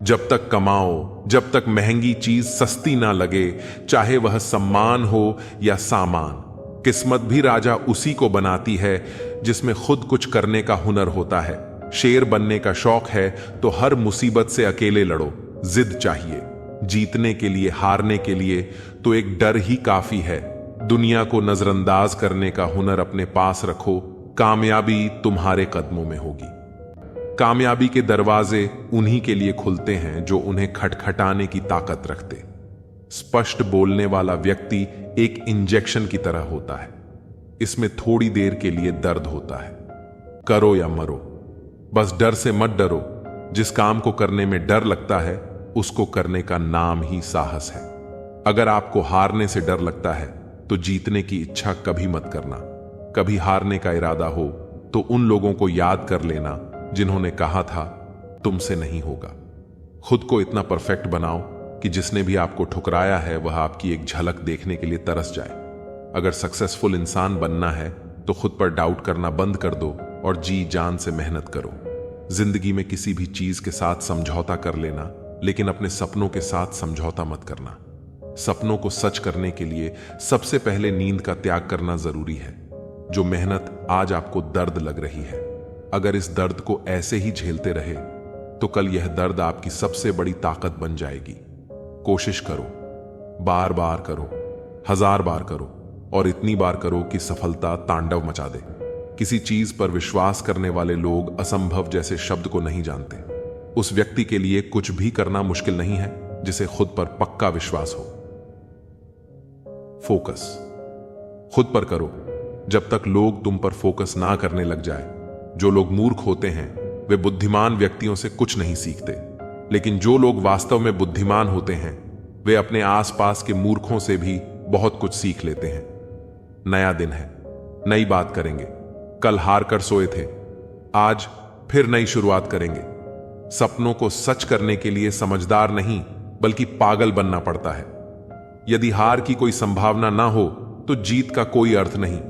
जब तक कमाओ, जब तक महंगी चीज सस्ती ना लगे, चाहे वह सम्मान हो या सामान। किस्मत भी राजा उसी को बनाती है जिसमें खुद कुछ करने का हुनर होता है। शेर बनने का शौक है तो हर मुसीबत से अकेले लड़ो। जिद चाहिए जीतने के लिए, हारने के लिए तो एक डर ही काफी है। दुनिया को नजरअंदाज करने का हुनर अपने पास रखो, कामयाबी तुम्हारे कदमों में होगी। कामयाबी के दरवाजे उन्हीं के लिए खुलते हैं जो उन्हें खटखटाने की ताकत रखते। स्पष्ट बोलने वाला व्यक्ति एक इंजेक्शन की तरह होता है। इसमें थोड़ी देर के लिए दर्द होता है। करो या मरो, बस डर से मत डरो। जिस काम को करने में डर लगता है उसको करने का नाम ही साहस है। अगर आपको हारने से डर लगता है तो जीतने की इच्छा कभी मत करना। कभी हारने का इरादा हो तो उन लोगों को याद कर लेना जिन्होंने कहा था तुमसे नहीं होगा। खुद को इतना परफेक्ट बनाओ कि जिसने भी आपको ठुकराया है वह आपकी एक झलक देखने के लिए तरस जाए। अगर सक्सेसफुल इंसान बनना है तो खुद पर डाउट करना बंद कर दो और जी जान से मेहनत करो। जिंदगी में किसी भी चीज के साथ समझौता कर लेना, लेकिन अपने सपनों के साथ समझौता मत करना। सपनों को सच करने के लिए सबसे पहले नींद का त्याग करना जरूरी है। जो मेहनत आज आपको दर्द लग रही है, अगर इस दर्द को ऐसे ही झेलते रहे तो कल यह दर्द आपकी सबसे बड़ी ताकत बन जाएगी। कोशिश करो, बार बार करो, 1000 बार करो और इतनी बार करो कि सफलता तांडव मचा दे। किसी चीज पर विश्वास करने वाले लोग असंभव जैसे शब्द को नहीं जानते। उस व्यक्ति के लिए कुछ भी करना मुश्किल नहीं है जिसे खुद पर पक्का विश्वास हो। फोकस खुद पर करो जब तक लोग तुम पर फोकस ना करने लग जाए। जो लोग मूर्ख होते हैं वे बुद्धिमान व्यक्तियों से कुछ नहीं सीखते, लेकिन जो लोग वास्तव में बुद्धिमान होते हैं वे अपने आसपास के मूर्खों से भी बहुत कुछ सीख लेते हैं। नया दिन है, नई बात करेंगे। कल हार कर सोए थे, आज फिर नई शुरुआत करेंगे। सपनों को सच करने के लिए समझदार नहीं बल्कि पागल बनना पड़ता है। यदि हार की कोई संभावना ना हो तो जीत का कोई अर्थ नहीं।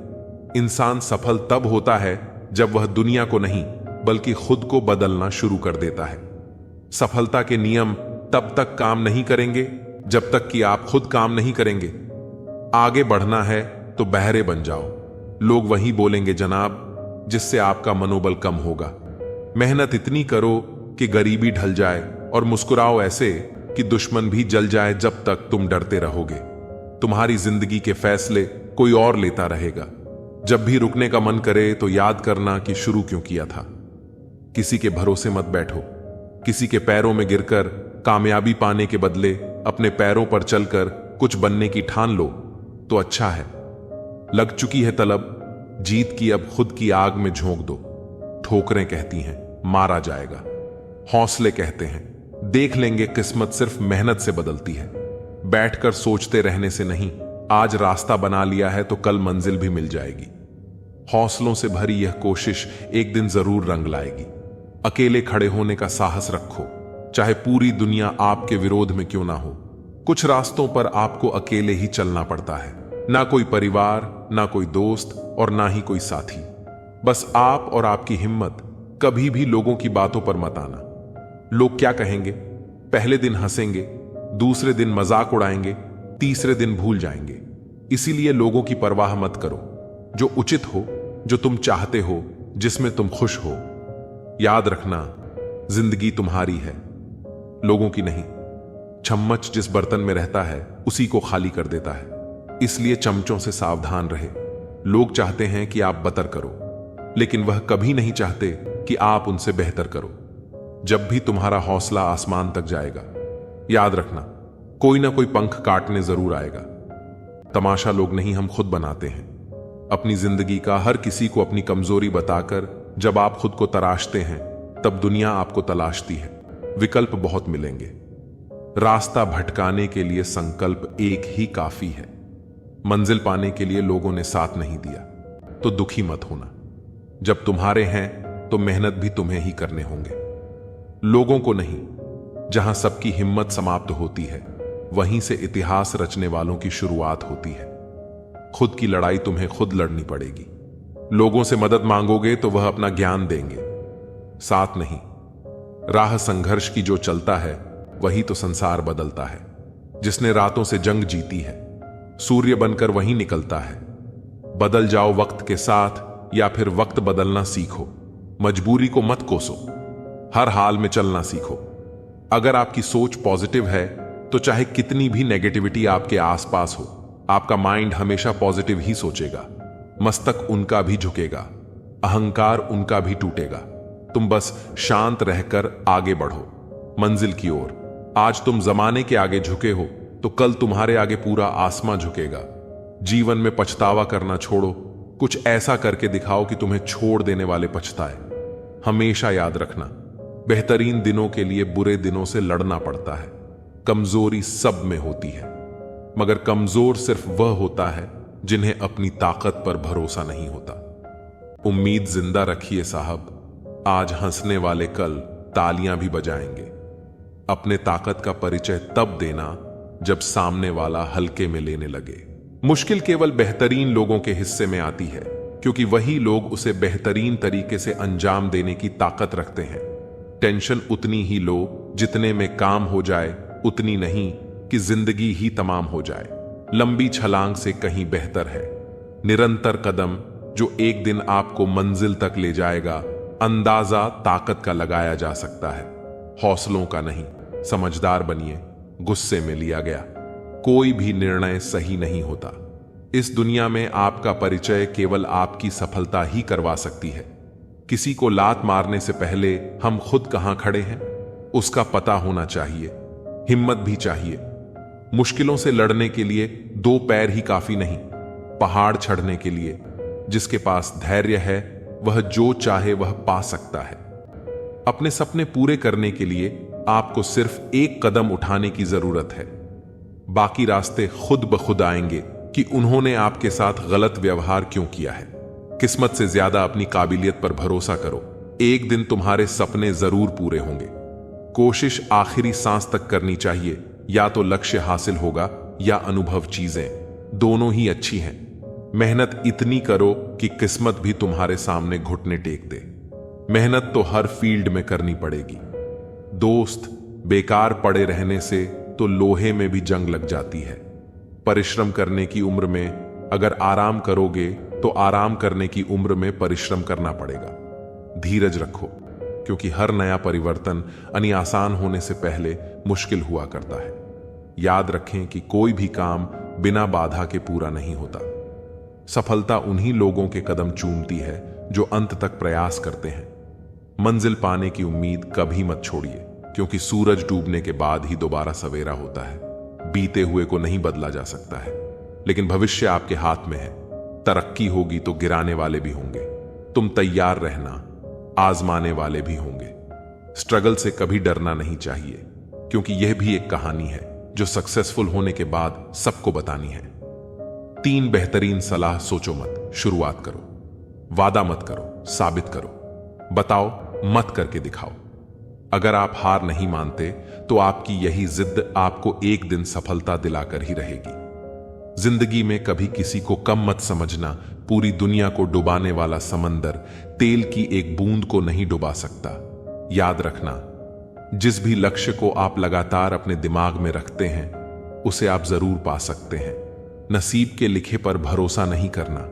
इंसान सफल तब होता है जब वह दुनिया को नहीं बल्कि खुद को बदलना शुरू कर देता है। सफलता के नियम तब तक काम नहीं करेंगे जब तक कि आप खुद काम नहीं करेंगे। आगे बढ़ना है तो बहरे बन जाओ। लोग वही बोलेंगे जनाब जिससे आपका मनोबल कम होगा। मेहनत इतनी करो कि गरीबी ढल जाए और मुस्कुराओ ऐसे कि दुश्मन भी जल जाए जब तक तुम डरते रहोगे। तुम्हारी जिंदगी के फैसले कोई और लेता रहेगा। जब भी रुकने का मन करे तो याद करना कि शुरू क्यों किया था। किसी के भरोसे मत बैठो। किसी के पैरों में गिरकर कामयाबी पाने के बदले अपने पैरों पर चलकर कुछ बनने की ठान लो तो अच्छा है। लग चुकी है तलब, जीत की अब खुद की आग में झोंक दो। ठोकरें कहती हैं मारा जाएगा, हौसले कहते हैं देख लेंगे। किस्मत सिर्फ मेहनत से बदलती है। बैठकर सोचते रहने से नहीं, आज रास्ता बना लिया है तो कल मंजिल भी मिल जाएगी। हौसलों से भरी यह कोशिश एक दिन जरूर रंग लाएगी। अकेले खड़े होने का साहस रखो, चाहे पूरी दुनिया आपके विरोध में क्यों ना हो। कुछ रास्तों पर आपको अकेले ही चलना पड़ता है। ना कोई परिवार, ना कोई दोस्त और ना ही कोई साथी। बस आप और आपकी हिम्मत। कभी भी लोगों की बातों पर मत आना। लोग क्या कहेंगे? पहले दिन हंसेंगे, दूसरे दिन मजाक उड़ाएंगे, तीसरे दिन भूल जाएंगे। इसीलिए लोगों की परवाह मत करो। जो उचित हो, जो तुम चाहते हो, जिसमें तुम खुश हो। याद रखना, जिंदगी तुम्हारी है, लोगों की नहीं। चम्मच जिस बर्तन में रहता है उसी को खाली कर देता है। इसलिए चमचों से सावधान रहे। लोग चाहते हैं कि आप बतर करो, लेकिन वह कभी नहीं चाहते कि आप उनसे बेहतर करो। जब भी तुम्हारा हौसला आसमान तक जाएगा, याद रखना कोई ना कोई पंख काटने जरूर आएगा। तमाशा लोग नहीं, हम खुद बनाते हैं अपनी जिंदगी का। हर किसी को अपनी कमजोरी बताकर जब आप खुद को तराशते हैं तब दुनिया आपको तलाशती है। विकल्प बहुत मिलेंगे। रास्ता भटकाने के लिए संकल्प एक ही काफी है। मंजिल पाने के लिए लोगों ने साथ नहीं दिया तो दुखी मत होना। जब तुम्हारे हैं तो मेहनत भी तुम्हें ही करने होंगे, लोगों को नहीं। जहां सबकी हिम्मत समाप्त होती है वहीं से इतिहास रचने वालों की शुरुआत होती है। खुद की लड़ाई तुम्हें खुद लड़नी पड़ेगी। लोगों से मदद मांगोगे तो वह अपना ज्ञान देंगे, साथ नहीं। राह संघर्ष की जो चलता है वही तो संसार बदलता है। जिसने रातों से जंग जीती है सूर्य बनकर वही निकलता है। बदल जाओ वक्त के साथ या फिर वक्त बदलना सीखो। मजबूरी को मत कोसो, हर हाल में चलना सीखो। अगर आपकी सोच पॉजिटिव है तो चाहे कितनी भी नेगेटिविटी आपके आसपास हो, आपका माइंड हमेशा पॉजिटिव ही सोचेगा। मस्तक उनका भी झुकेगा, अहंकार उनका भी टूटेगा। तुम बस शांत रहकर आगे बढ़ो मंजिल की ओर। आज तुम जमाने के आगे झुके हो तो कल तुम्हारे आगे पूरा आसमां झुकेगा। जीवन में पछतावा करना छोड़ो, कुछ ऐसा करके दिखाओ कि तुम्हें छोड़ देने वाले पछताए। हमेशा याद रखना, बेहतरीन दिनों के लिए बुरे दिनों से लड़ना पड़ता है। कमजोरी सब में होती है, मगर कमजोर सिर्फ वह होता है जिन्हें अपनी ताकत पर भरोसा नहीं होता। उम्मीद जिंदा रखिए साहब, आज हंसने वाले कल तालियां भी बजाएंगे। अपने ताकत का परिचय तब देना जब सामने वाला हल्के में लेने लगे। मुश्किल केवल बेहतरीन लोगों के हिस्से में आती है, क्योंकि वही लोग उसे बेहतरीन तरीके से अंजाम देने की ताकत रखते हैं। टेंशन उतनी ही लो जितने में काम हो जाए, उतनी नहीं कि जिंदगी ही तमाम हो जाए। लंबी छलांग से कहीं बेहतर है निरंतर कदम, जो एक दिन आपको मंजिल तक ले जाएगा। अंदाजा ताकत का लगाया जा सकता है, हौसलों का नहीं। समझदार बनिए, गुस्से में लिया गया कोई भी निर्णय सही नहीं होता। इस दुनिया में आपका परिचय केवल आपकी सफलता ही करवा सकती है। किसी को लात मारने से पहले हम खुद कहां खड़े हैं उसका पता होना चाहिए। हिम्मत भी चाहिए। मुश्किलों से लड़ने के लिए दो पैर ही काफी नहीं, पहाड़ चढ़ने के लिए जिसके पास धैर्य है वह जो चाहे वह पा सकता है। अपने सपने पूरे करने के लिए आपको सिर्फ एक कदम उठाने की जरूरत है। बाकी रास्ते खुद ब खुद आएंगे कि उन्होंने आपके साथ गलत व्यवहार क्यों किया है। किस्मत से ज्यादा अपनी काबिलियत पर भरोसा करो, एक दिन तुम्हारे सपने जरूर पूरे होंगे। कोशिश आखिरी सांस तक करनी चाहिए, या तो लक्ष्य हासिल होगा या अनुभव। चीजें दोनों ही अच्छी हैं। मेहनत इतनी करो कि किस्मत भी तुम्हारे सामने घुटने टेक दे। मेहनत तो हर फील्ड में करनी पड़ेगी दोस्त। बेकार पड़े रहने से तो लोहे में भी जंग लग जाती है। परिश्रम करने की उम्र में अगर आराम करोगे तो आराम करने की उम्र में परिश्रम करना पड़ेगा। धीरज रखो, क्योंकि हर नया परिवर्तन आसान होने से पहले मुश्किल हुआ करता है। याद रखें कि कोई भी काम बिना बाधा के पूरा नहीं होता। सफलता उन्हीं लोगों के कदम चूमती है जो अंत तक प्रयास करते हैं। मंजिल पाने की उम्मीद कभी मत छोड़िए, क्योंकि सूरज डूबने के बाद ही दोबारा सवेरा होता है। बीते हुए को नहीं बदला जा सकता है, लेकिन भविष्य आपके हाथ में है। तरक्की होगी तो गिराने वाले भी होंगे। तुम तैयार रहना, आजमाने वाले भी होंगे। स्ट्रगल से कभी डरना नहीं चाहिए, क्योंकि यह भी एक कहानी है जो सक्सेसफुल होने के बाद सबको बतानी है। 3 बेहतरीन सलाह सोचो मत, शुरुआत करो। वादा मत करो, साबित करो। बताओ मत करके दिखाओ। अगर आप हार नहीं मानते तो आपकी यही जिद आपको एक दिन सफलता दिलाकर ही रहेगी। जिंदगी में कभी किसी को कम मत समझना। पूरी दुनिया को डुबाने वाला समंदर तेल की एक बूंद को नहीं डुबा सकता। याद रखना, जिस भी लक्ष्य को आप लगातार अपने दिमाग में रखते हैं उसे आप जरूर पा सकते हैं। नसीब के लिखे पर भरोसा नहीं करना।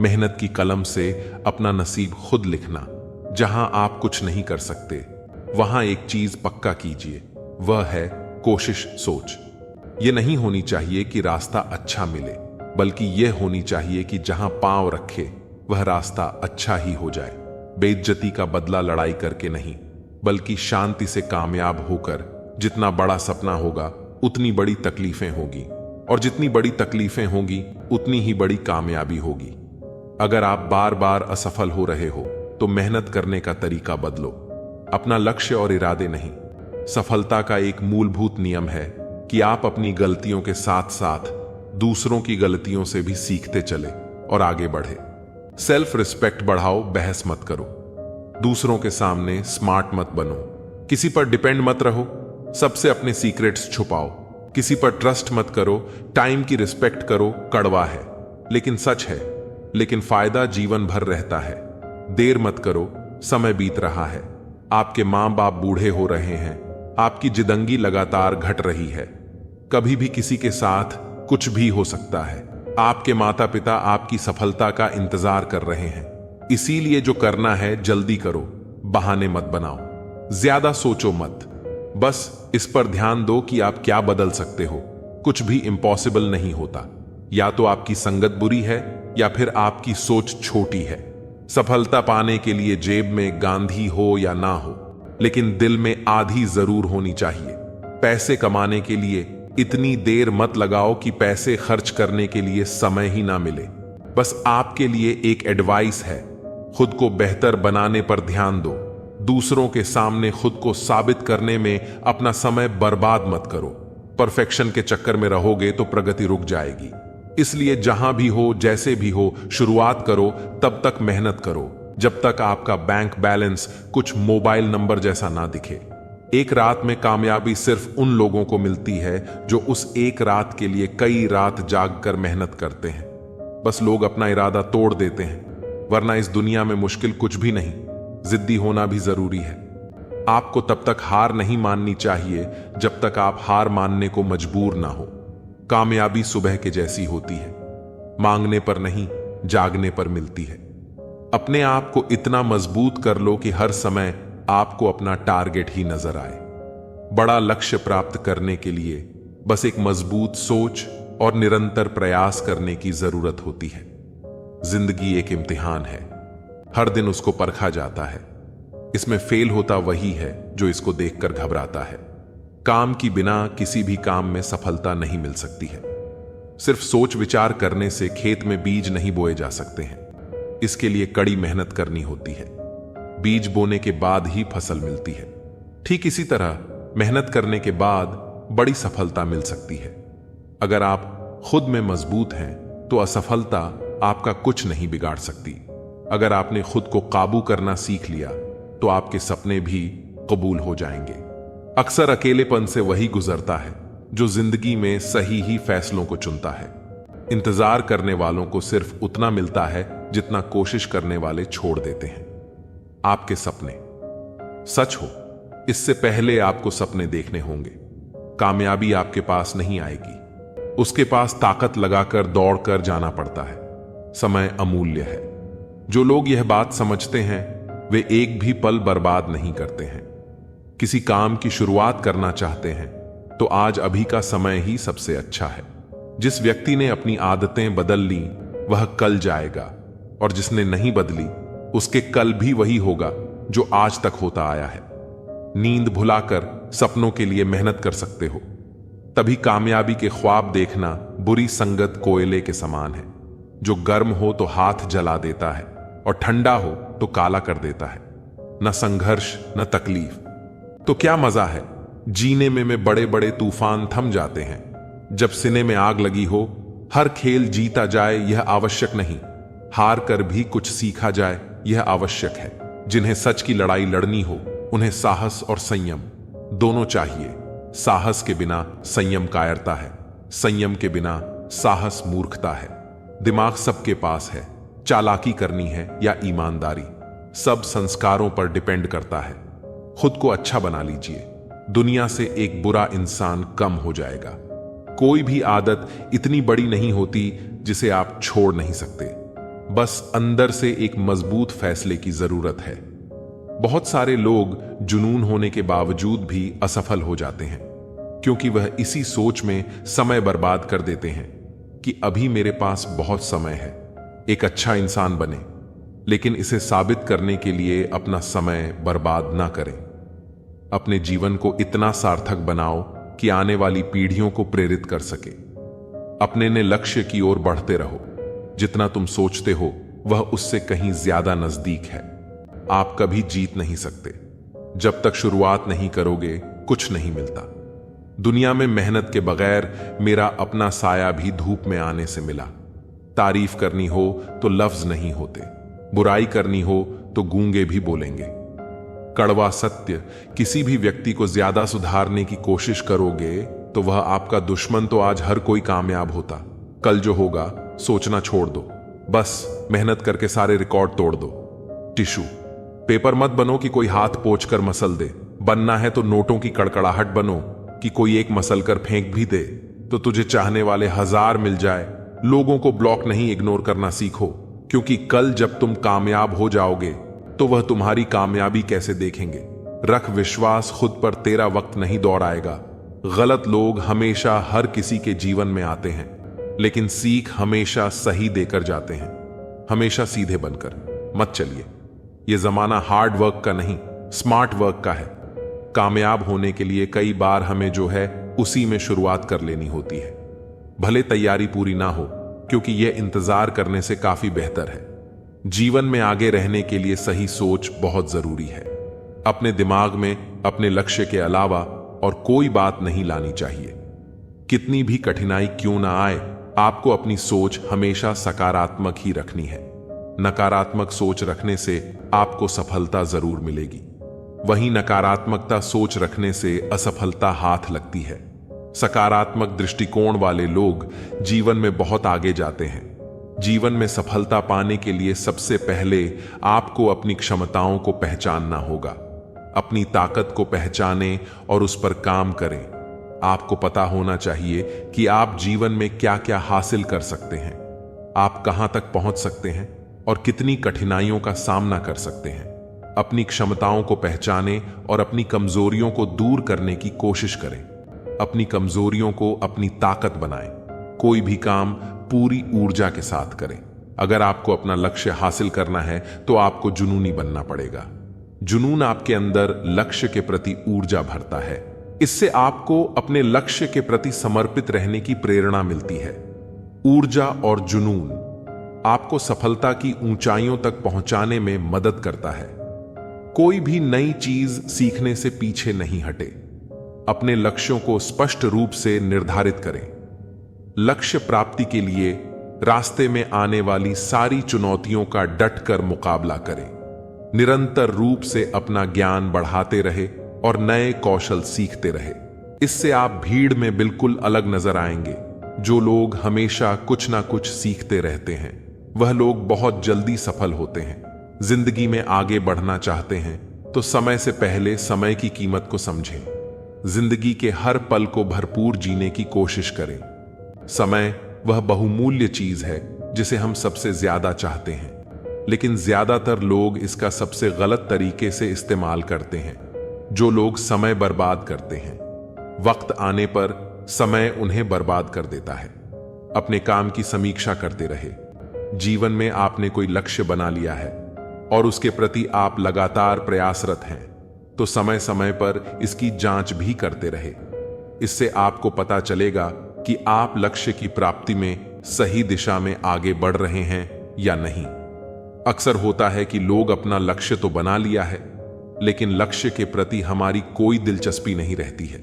मेहनत की कलम से अपना नसीब खुद लिखना। जहां आप कुछ नहीं कर सकते वहां एक चीज पक्का कीजिए, वह है कोशिश। सोच यह नहीं होनी चाहिए कि रास्ता अच्छा मिले, बल्कि यह होनी चाहिए कि जहां पांव रखे वह रास्ता अच्छा ही हो जाए। बेइज्जती का बदला लड़ाई करके नहीं, बल्कि शांति से कामयाब होकर। जितना बड़ा सपना होगा उतनी बड़ी तकलीफें होगी, और जितनी बड़ी तकलीफें होंगी उतनी ही बड़ी कामयाबी होगी। अगर आप बार बार असफल हो रहे हो तो मेहनत करने का तरीका बदलो, अपना लक्ष्य और इरादे नहीं। सफलता का एक मूलभूत नियम है कि आप अपनी गलतियों के साथ साथ दूसरों की गलतियों से भी सीखते चले और आगे बढ़े। सेल्फ रिस्पेक्ट बढ़ाओ, बहस मत करो। दूसरों के सामने स्मार्ट मत बनो। किसी पर डिपेंड मत रहो, सबसे अपने सीक्रेट्स छुपाओ। किसी पर ट्रस्ट मत करो। टाइम की रिस्पेक्ट करो, कड़वा है लेकिन सच है, लेकिन फायदा जीवन भर रहता है। देर मत करो, समय बीत रहा है। आपके मां बाप बूढ़े हो रहे हैं, आपकी जिंदगी लगातार घट रही है। कभी भी किसी के साथ कुछ भी हो सकता है। आपके माता पिता आपकी सफलता का इंतजार कर रहे हैं, इसीलिए जो करना है जल्दी करो, बहाने मत बनाओ, ज्यादा सोचो मत। बस इस पर ध्यान दो कि आप क्या बदल सकते हो। कुछ भी इम्पॉसिबल नहीं होता। या तो आपकी संगत बुरी है या फिर आपकी सोच छोटी है। सफलता पाने के लिए जेब में गांधी हो या ना हो, लेकिन दिल में आधी जरूर होनी चाहिए। पैसे कमाने के लिए इतनी देर मत लगाओ कि पैसे खर्च करने के लिए समय ही ना मिले। बस आपके लिए एक एडवाइस है, खुद को बेहतर बनाने पर ध्यान दो। दूसरों के सामने खुद को साबित करने में अपना समय बर्बाद मत करो। परफेक्शन के चक्कर में रहोगे तो प्रगति रुक जाएगी। इसलिए जहां भी हो, जैसे भी हो, शुरुआत करो। तब तक मेहनत करो जब तक आपका बैंक बैलेंस कुछ मोबाइल नंबर जैसा ना दिखे। एक रात में कामयाबी सिर्फ उन लोगों को मिलती है जो उस एक रात के लिए कई रात जागकर मेहनत करते हैं। बस लोग अपना इरादा तोड़ देते हैं, वरना इस दुनिया में मुश्किल कुछ भी नहीं। जिद्दी होना भी जरूरी है। आपको तब तक हार नहीं माननी चाहिए जब तक आप हार मानने को मजबूर ना हो। कामयाबी सुबह के जैसी होती है, मांगने पर नहीं, जागने पर मिलती है। अपने आप को इतना मजबूत कर लो कि हर समय आपको अपना टारगेट ही नजर आए। बड़ा लक्ष्य प्राप्त करने के लिए बस एक मजबूत सोच और निरंतर प्रयास करने की जरूरत होती है। जिंदगी एक इम्तिहान है, हर दिन उसको परखा जाता है। इसमें फेल होता वही है जो इसको देखकर घबराता है। काम की बिना किसी भी काम में सफलता नहीं मिल सकती है। सिर्फ सोच विचार करने से खेत में बीज नहीं बोए जा सकते हैं। इसके लिए कड़ी मेहनत करनी होती है। बीज बोने के बाद ही फसल मिलती है। ठीक इसी तरह मेहनत करने के बाद बड़ी सफलता मिल सकती है। अगर आप खुद में मजबूत हैं तो असफलता आपका कुछ नहीं बिगाड़ सकती। अगर आपने खुद को काबू करना सीख लिया तो आपके सपने भी कबूल हो जाएंगे। अक्सर अकेलेपन से वही गुजरता है जो जिंदगी में सही ही फैसलों को चुनता है। इंतजार करने वालों को सिर्फ उतना मिलता है जितना कोशिश करने वाले छोड़ देते हैं। आपके सपने सच हो, इससे पहले आपको सपने देखने होंगे। कामयाबी आपके पास नहीं आएगी, उसके पास ताकत लगाकर दौड़कर जाना पड़ता है। समय अमूल्य है। जो लोग यह बात समझते हैं वे एक भी पल बर्बाद नहीं करते हैं। किसी काम की शुरुआत करना चाहते हैं तो आज अभी का समय ही सबसे अच्छा है। जिस व्यक्ति ने अपनी आदतें बदल ली वह कल जाएगा, और जिसने नहीं बदली उसके कल भी वही होगा जो आज तक होता आया है। नींद भुलाकर सपनों के लिए मेहनत कर सकते हो। तभी कामयाबी के ख्वाब देखना बुरी संगत कोयले के समान है, जो गर्म हो तो हाथ जला देता है और ठंडा हो तो काला कर देता है। न संघर्ष न तकलीफ तो क्या मजा है जीने में बड़े बड़े तूफान थम जाते हैं। जब सीने में आग लगी हो, हर खेल जीता जाए यह आवश्यक नहीं, हार कर भी कुछ सीखा जाए यह आवश्यक है। जिन्हें सच की लड़ाई लड़नी हो उन्हें साहस और संयम दोनों चाहिए। साहस के बिना संयम कायरता है, संयम के बिना साहस मूर्खता है। दिमाग सबके पास है, चालाकी करनी है या ईमानदारी, सब संस्कारों पर डिपेंड करता है। खुद को अच्छा बना लीजिए, दुनिया से एक बुरा इंसान कम हो जाएगा। कोई भी आदत इतनी बड़ी नहीं होती जिसे आप छोड़ नहीं सकते। बस अंदर से एक मजबूत फैसले की जरूरत है। बहुत सारे लोग जुनून होने के बावजूद भी असफल हो जाते हैं, क्योंकि वह इसी सोच में समय बर्बाद कर देते हैं कि अभी मेरे पास बहुत समय है एक अच्छा इंसान बने, लेकिन इसे साबित करने के लिए अपना समय बर्बाद ना करें। अपने जीवन को इतना सार्थक बनाओ कि आने वाली पीढ़ियों को प्रेरित कर सके। अपने ने लक्ष्य की ओर बढ़ते रहो। जितना तुम सोचते हो वह उससे कहीं ज्यादा नजदीक है। आप कभी जीत नहीं सकते। जब तक शुरुआत नहीं करोगे कुछ नहीं मिलता। दुनिया में मेहनत के बगैर मेरा अपना साया भी धूप में आने से मिला। तारीफ करनी हो तो लफ्ज नहीं होते, बुराई करनी हो तो गूंगे भी बोलेंगे। कड़वा सत्य, किसी भी व्यक्ति को ज्यादा सुधारने की कोशिश करोगे तो वह आपका दुश्मन तो आज हर कोई कामयाब होता, कल जो होगा सोचना छोड़ दो। बस मेहनत करके सारे रिकॉर्ड तोड़ दो। टिशू पेपर मत बनो कि कोई हाथ पोंछ कर मसल दे। बनना है तो नोटों की कड़कड़ाहट बनो कि कोई एक मसल कर फेंक भी दे तो तुझे चाहने वाले 1000 मिल जाए। लोगों को ब्लॉक नहीं इग्नोर करना सीखो, क्योंकि कल जब तुम कामयाब हो जाओगे तो वह तुम्हारी कामयाबी कैसे देखेंगे। रख विश्वास खुद पर, तेरा वक्त नहीं दौड़ाएगा। गलत लोग हमेशा हर किसी के जीवन में आते हैं, लेकिन सीख हमेशा सही देकर जाते हैं। हमेशा सीधे बनकर मत चलिए। यह जमाना हार्ड वर्क का नहीं, स्मार्ट वर्क का है। कामयाब होने के लिए कई बार हमें जो है उसी में शुरुआत कर लेनी होती है, भले तैयारी पूरी ना हो, क्योंकि यह इंतजार करने से काफी बेहतर है। जीवन में आगे रहने के लिए सही सोच बहुत जरूरी है। अपने दिमाग में अपने लक्ष्य के अलावा और कोई बात नहीं लानी चाहिए। कितनी भी कठिनाई क्यों ना आए, आपको अपनी सोच हमेशा सकारात्मक ही रखनी है। नकारात्मक सोच रखने से आपको सफलता जरूर मिलेगी, वहीं नकारात्मकता सोच रखने से असफलता हाथ लगती है। सकारात्मक दृष्टिकोण वाले लोग जीवन में बहुत आगे जाते हैं। जीवन में सफलता पाने के लिए सबसे पहले आपको अपनी क्षमताओं को पहचानना होगा। अपनी ताकत को पहचानें और उस पर काम करें। आपको पता होना चाहिए कि आप जीवन में क्या क्या हासिल कर सकते हैं, आप कहां तक पहुंच सकते हैं और कितनी कठिनाइयों का सामना कर सकते हैं। अपनी क्षमताओं को पहचानें और अपनी कमजोरियों को दूर करने की कोशिश करें। अपनी कमजोरियों को अपनी ताकत बनाएं। कोई भी काम पूरी ऊर्जा के साथ करें। अगर आपको अपना लक्ष्य हासिल करना है तो आपको जुनूनी बनना पड़ेगा। जुनून आपके अंदर लक्ष्य के प्रति ऊर्जा भरता है। इससे आपको अपने लक्ष्य के प्रति समर्पित रहने की प्रेरणा मिलती है। ऊर्जा और जुनून आपको सफलता की ऊंचाइयों तक पहुंचाने में मदद करता है। कोई भी नई चीज सीखने से पीछे नहीं हटे। अपने लक्ष्यों को स्पष्ट रूप से निर्धारित करें। लक्ष्य प्राप्ति के लिए रास्ते में आने वाली सारी चुनौतियों का डटकर मुकाबला करें। निरंतर रूप से अपना ज्ञान बढ़ाते रहे और नए कौशल सीखते रहे। इससे आप भीड़ में बिल्कुल अलग नजर आएंगे। जो लोग हमेशा कुछ ना कुछ सीखते रहते हैं, वह लोग बहुत जल्दी सफल होते हैं। जिंदगी में आगे बढ़ना चाहते हैं तो समय से पहले समय की कीमत को समझें। जिंदगी के हर पल को भरपूर जीने की कोशिश करें। समय वह बहुमूल्य चीज है जिसे हम सबसे ज्यादा चाहते हैं, लेकिन ज्यादातर लोग इसका सबसे गलत तरीके से इस्तेमाल करते हैं। जो लोग समय बर्बाद करते हैं, वक्त आने पर समय उन्हें बर्बाद कर देता है। अपने काम की समीक्षा करते रहे। जीवन में आपने कोई लक्ष्य बना लिया है और उसके प्रति आप लगातार प्रयासरत हैं, तो समय समय पर इसकी जांच भी करते रहे। इससे आपको पता चलेगा कि आप लक्ष्य की प्राप्ति में सही दिशा में आगे बढ़ रहे हैं या नहीं। अक्सर होता है कि लोग अपना लक्ष्य तो बना लिया है, लेकिन लक्ष्य के प्रति हमारी कोई दिलचस्पी नहीं रहती है।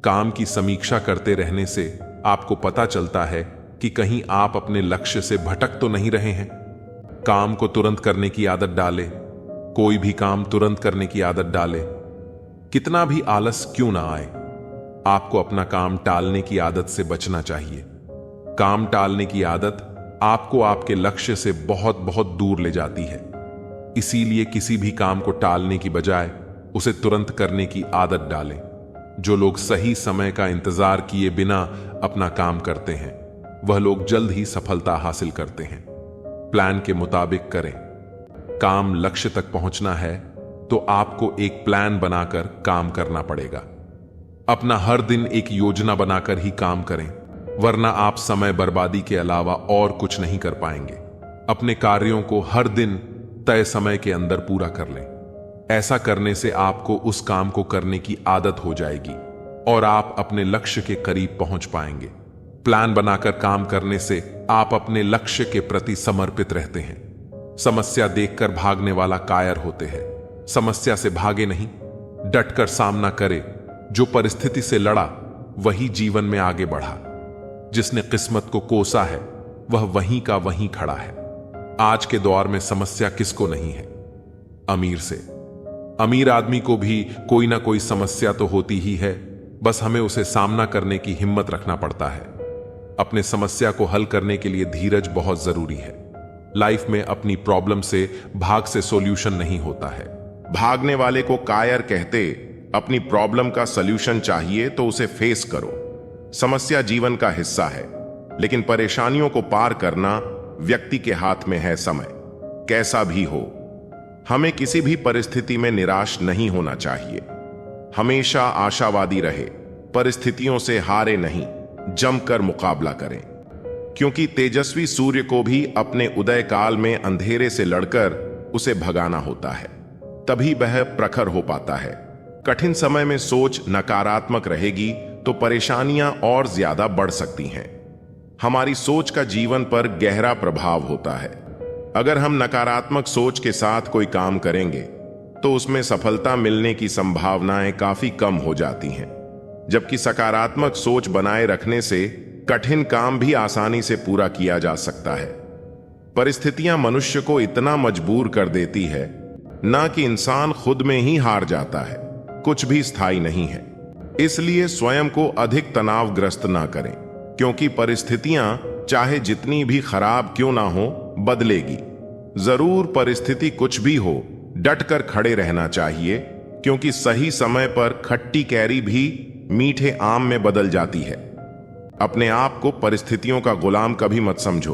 काम की समीक्षा करते रहने से आपको पता चलता है कि कहीं आप अपने लक्ष्य से भटक तो नहीं रहे हैं। काम को तुरंत करने की आदत डालें। कोई भी काम तुरंत करने की आदत डालें। कितना भी आलस क्यों ना आए, आपको अपना काम टालने की आदत से बचना चाहिए। काम टालने की आदत आपको आपके लक्ष्य से बहुत बहुत दूर ले जाती है। इसीलिए किसी भी काम को टालने की बजाय उसे तुरंत करने की आदत डालें। जो लोग सही समय का इंतजार किए बिना अपना काम करते हैं, वह लोग जल्द ही सफलता हासिल करते हैं। प्लान के मुताबिक करें। काम लक्ष्य तक पहुंचना है तो आपको एक प्लान बनाकर काम करना पड़ेगा। अपना हर दिन एक योजना बनाकर ही काम करें, वरना आप समय बर्बादी के अलावा और कुछ नहीं कर पाएंगे। अपने कार्यों को हर दिन तय समय के अंदर पूरा कर लें। ऐसा करने से आपको उस काम को करने की आदत हो जाएगी और आप अपने लक्ष्य के करीब पहुंच पाएंगे। प्लान बनाकर काम करने से आप अपने लक्ष्य के प्रति समर्पित रहते हैं। समस्या देखकर भागने वाला कायर होते हैं। समस्या से भागे नहीं, डटकर सामना करे। जो परिस्थिति से लड़ा वही जीवन में आगे बढ़ा। जिसने किस्मत को कोसा है वह वहीं का वहीं खड़ा है। आज के दौर में समस्या किसको नहीं है? अमीर से। अमीर आदमी को भी कोई ना कोई समस्या तो होती ही है, बस हमें उसे सामना करने की हिम्मत रखना पड़ता है। अपने समस्या को हल करने के लिए धीरज बहुत जरूरी है। लाइफ में अपनी प्रॉब्लम से भाग से सॉल्यूशन नहीं होता है। भागने वाले को कायर कहते। अपनी प्रॉब्लम का सॉल्यूशन चाहिए तो उसे फेस करो। समस्या जीवन का हिस्सा है, लेकिन परेशानियों को पार करना व्यक्ति के हाथ में है। समय कैसा भी हो, हमें किसी भी परिस्थिति में निराश नहीं होना चाहिए। हमेशा आशावादी रहे, परिस्थितियों से हारे नहीं, जमकर मुकाबला करें, क्योंकि तेजस्वी सूर्य को भी अपने उदय काल में अंधेरे से लड़कर उसे भगाना होता है, तभी वह प्रखर हो पाता है। कठिन समय में सोच नकारात्मक रहेगी तो परेशानियां और ज्यादा बढ़ सकती हैं। हमारी सोच का जीवन पर गहरा प्रभाव होता है। अगर हम नकारात्मक सोच के साथ कोई काम करेंगे तो उसमें सफलता मिलने की संभावनाएं काफी कम हो जाती हैं, जबकि सकारात्मक सोच बनाए रखने से कठिन काम भी आसानी से पूरा किया जा सकता है। परिस्थितियां मनुष्य को इतना मजबूर कर देती है ना कि इंसान खुद में ही हार जाता है। कुछ भी स्थायी नहीं है, इसलिए स्वयं को अधिक तनावग्रस्त ना करें, क्योंकि परिस्थितियां चाहे जितनी भी खराब क्यों ना हो, बदलेगी जरूर। परिस्थिति कुछ भी हो, डटकर खड़े रहना चाहिए, क्योंकि सही समय पर खट्टी कैरी भी मीठे आम में बदल जाती है। अपने आप को परिस्थितियों का गुलाम कभी मत समझो।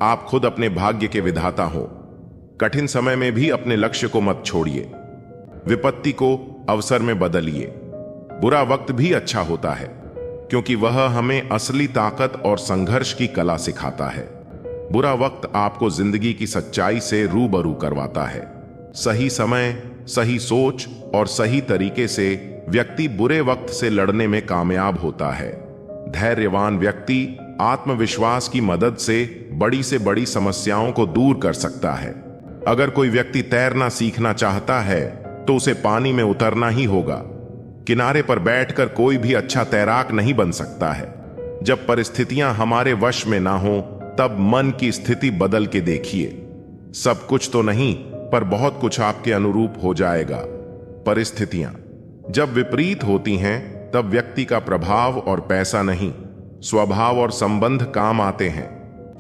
आप खुद अपने भाग्य के विधाता हो। कठिन समय में भी अपने लक्ष्य को मत छोड़िए। विपत्ति को अवसर में बदलिए। बुरा वक्त भी अच्छा होता है, क्योंकि वह हमें असली ताकत और संघर्ष की कला सिखाता है। बुरा वक्त आपको जिंदगी की सच्चाई से रूबरू करवाता है। सही समय, सही सोच और सही तरीके से व्यक्ति बुरे वक्त से लड़ने में कामयाब होता है। धैर्यवान व्यक्ति आत्मविश्वास की मदद से बड़ी समस्याओं को दूर कर सकता है। अगर कोई व्यक्ति तैरना सीखना चाहता है तो उसे पानी में उतरना ही होगा। किनारे पर बैठकर कोई भी अच्छा तैराक नहीं बन सकता है। जब परिस्थितियां हमारे वश में ना हो, तब मन की स्थिति बदल के देखिए। सब कुछ तो नहीं, पर बहुत कुछ आपके अनुरूप हो जाएगा। परिस्थितियां जब विपरीत होती हैं, तब व्यक्ति का प्रभाव और पैसा नहीं, स्वभाव और संबंध काम आते हैं।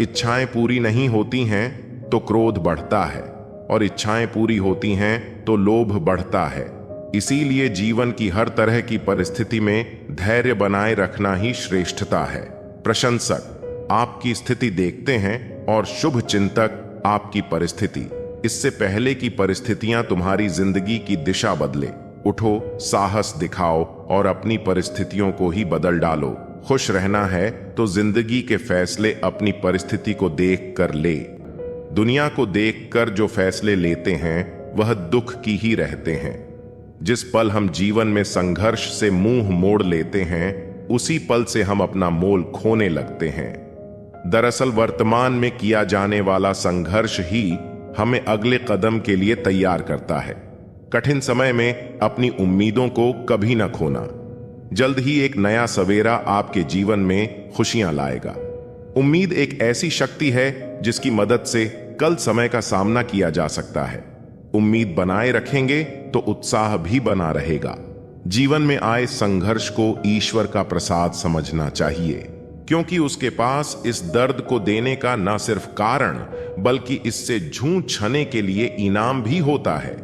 इच्छाएं पूरी नहीं होती हैं तो क्रोध बढ़ता है, और इच्छाएं पूरी होती हैं तो लोभ बढ़ता है। इसीलिए जीवन की हर तरह की परिस्थिति में धैर्य बनाए रखना ही श्रेष्ठता है। प्रशंसक आपकी स्थिति देखते हैं और शुभ चिंतक आपकी परिस्थिति। इससे पहले की परिस्थितियां तुम्हारी जिंदगी की दिशा बदले, उठो, साहस दिखाओ और अपनी परिस्थितियों को ही बदल डालो। खुश रहना है तो जिंदगी के फैसले अपनी परिस्थिति को देख कर ले। दुनिया को देखकर जो फैसले लेते हैं वह दुख की ही रहते हैं। जिस पल हम जीवन में संघर्ष से मुंह मोड़ लेते हैं, उसी पल से हम अपना मोल खोने लगते हैं। दरअसल वर्तमान में किया जाने वाला संघर्ष ही हमें अगले कदम के लिए तैयार करता है। कठिन समय में अपनी उम्मीदों को कभी न खोना। जल्द ही एक नया सवेरा आपके जीवन में खुशियां लाएगा। उम्मीद एक ऐसी शक्ति है जिसकी मदद से कल समय का सामना किया जा सकता है। उम्मीद बनाए रखेंगे तो उत्साह भी बना रहेगा। जीवन में आए संघर्ष को ईश्वर का प्रसाद समझना चाहिए, क्योंकि उसके पास इस दर्द को देने का न सिर्फ कारण, बल्कि इससे जूझने के लिए इनाम भी होता है।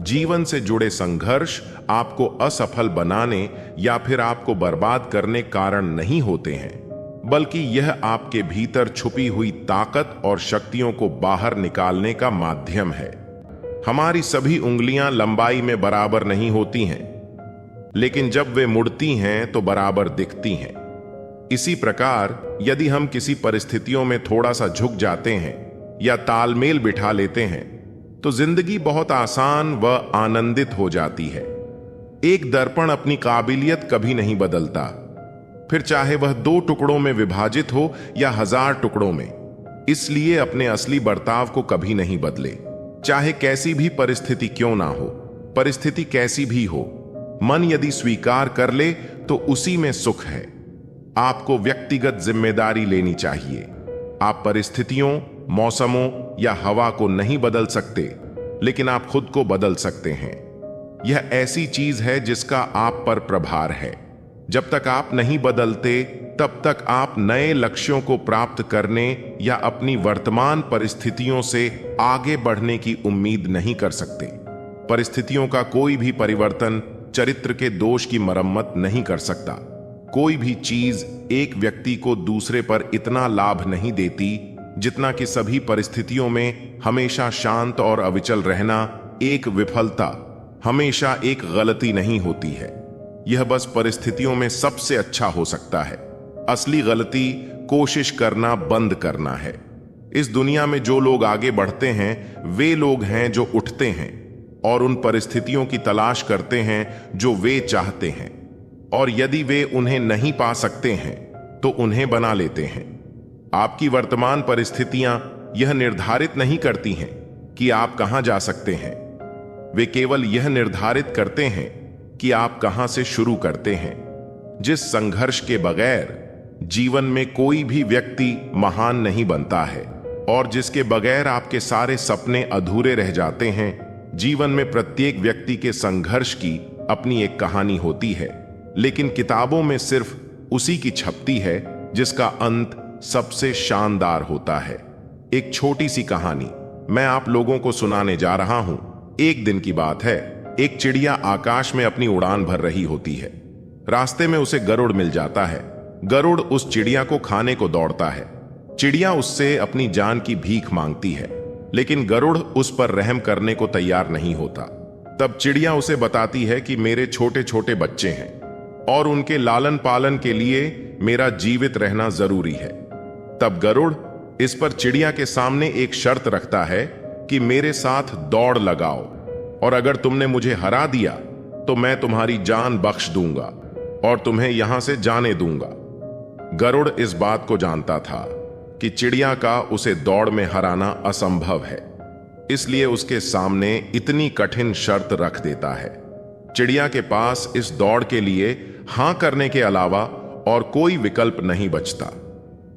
जीवन से जुड़े संघर्ष आपको असफल बनाने या फिर आपको बर्बाद करने कारण नहीं होते हैं, बल्कि यह आपके भीतर छुपी हुई ताकत और शक्तियों को बाहर निकालने का माध्यम है। हमारी सभी उंगलियां लंबाई में बराबर नहीं होती हैं, लेकिन जब वे मुड़ती हैं तो बराबर दिखती हैं। इसी प्रकार यदि हम किसी परिस्थितियों में थोड़ा सा झुक जाते हैं या तालमेल बिठा लेते हैं तो जिंदगी बहुत आसान व आनंदित हो जाती है। एक दर्पण अपनी काबिलियत कभी नहीं बदलता, फिर चाहे वह 2 टुकड़ों में विभाजित हो या 1000 टुकड़ों में। इसलिए अपने असली बर्ताव को कभी नहीं बदले, चाहे कैसी भी परिस्थिति क्यों ना हो। परिस्थिति कैसी भी हो, मन यदि स्वीकार कर ले तो उसी में सुख है। आपको व्यक्तिगत जिम्मेदारी लेनी चाहिए। आप परिस्थितियों, मौसमों या हवा को नहीं बदल सकते, लेकिन आप खुद को बदल सकते हैं। यह ऐसी चीज है जिसका आप पर प्रभार है। जब तक आप नहीं बदलते तब तक आप नए लक्ष्यों को प्राप्त करने या अपनी वर्तमान परिस्थितियों से आगे बढ़ने की उम्मीद नहीं कर सकते। परिस्थितियों का कोई भी परिवर्तन चरित्र के दोष की मरम्मत नहीं कर सकता। कोई भी चीज एक व्यक्ति को दूसरे पर इतना लाभ नहीं देती जितना कि सभी परिस्थितियों में हमेशा शांत और अविचल रहना एक विफलता, हमेशा एक गलती नहीं होती है। यह बस परिस्थितियों में सबसे अच्छा हो सकता है। असली गलती कोशिश करना बंद करना है। इस दुनिया में जो लोग आगे बढ़ते हैं वे लोग हैं जो उठते हैं और उन परिस्थितियों की तलाश करते हैं जो वे चाहते हैं, और यदि वे उन्हें नहीं पा सकते हैं तो उन्हें बना लेते हैं। आपकी वर्तमान परिस्थितियां यह निर्धारित नहीं करती हैं कि आप कहां जा सकते हैं, वे केवल यह निर्धारित करते हैं कि आप कहां से शुरू करते हैं। जिस संघर्ष के बगैर जीवन में कोई भी व्यक्ति महान नहीं बनता है और जिसके बगैर आपके सारे सपने अधूरे रह जाते हैं। जीवन में प्रत्येक व्यक्ति के संघर्ष की अपनी एक कहानी होती है, लेकिन किताबों में सिर्फ उसी की छपती है जिसका अंत सबसे शानदार होता है। एक छोटी सी कहानी मैं आप लोगों को सुनाने जा रहा हूं। एक दिन की बात है, एक चिड़िया आकाश में अपनी उड़ान भर रही होती है। रास्ते में उसे गरुड़ मिल जाता है। गरुड़ उस चिड़िया को खाने को दौड़ता है। चिड़िया उससे अपनी जान की भीख मांगती है, लेकिन गरुड़ उस पर रहम करने को तैयार नहीं होता। तब चिड़िया उसे बताती है कि मेरे छोटे छोटे बच्चे हैं और उनके लालन पालन के लिए मेरा जीवित रहना जरूरी है। तब गरुड़ इस पर चिड़िया के सामने एक शर्त रखता है कि मेरे साथ दौड़ लगाओ और अगर तुमने मुझे हरा दिया तो मैं तुम्हारी जान बख्श दूंगा और तुम्हें यहां से जाने दूंगा। गरुड़ इस बात को जानता था कि चिड़िया का उसे दौड़ में हराना असंभव है, इसलिए उसके सामने इतनी कठिन शर्त रख देता है। चिड़िया के पास इस दौड़ के लिए हां करने के अलावा और कोई विकल्प नहीं बचता।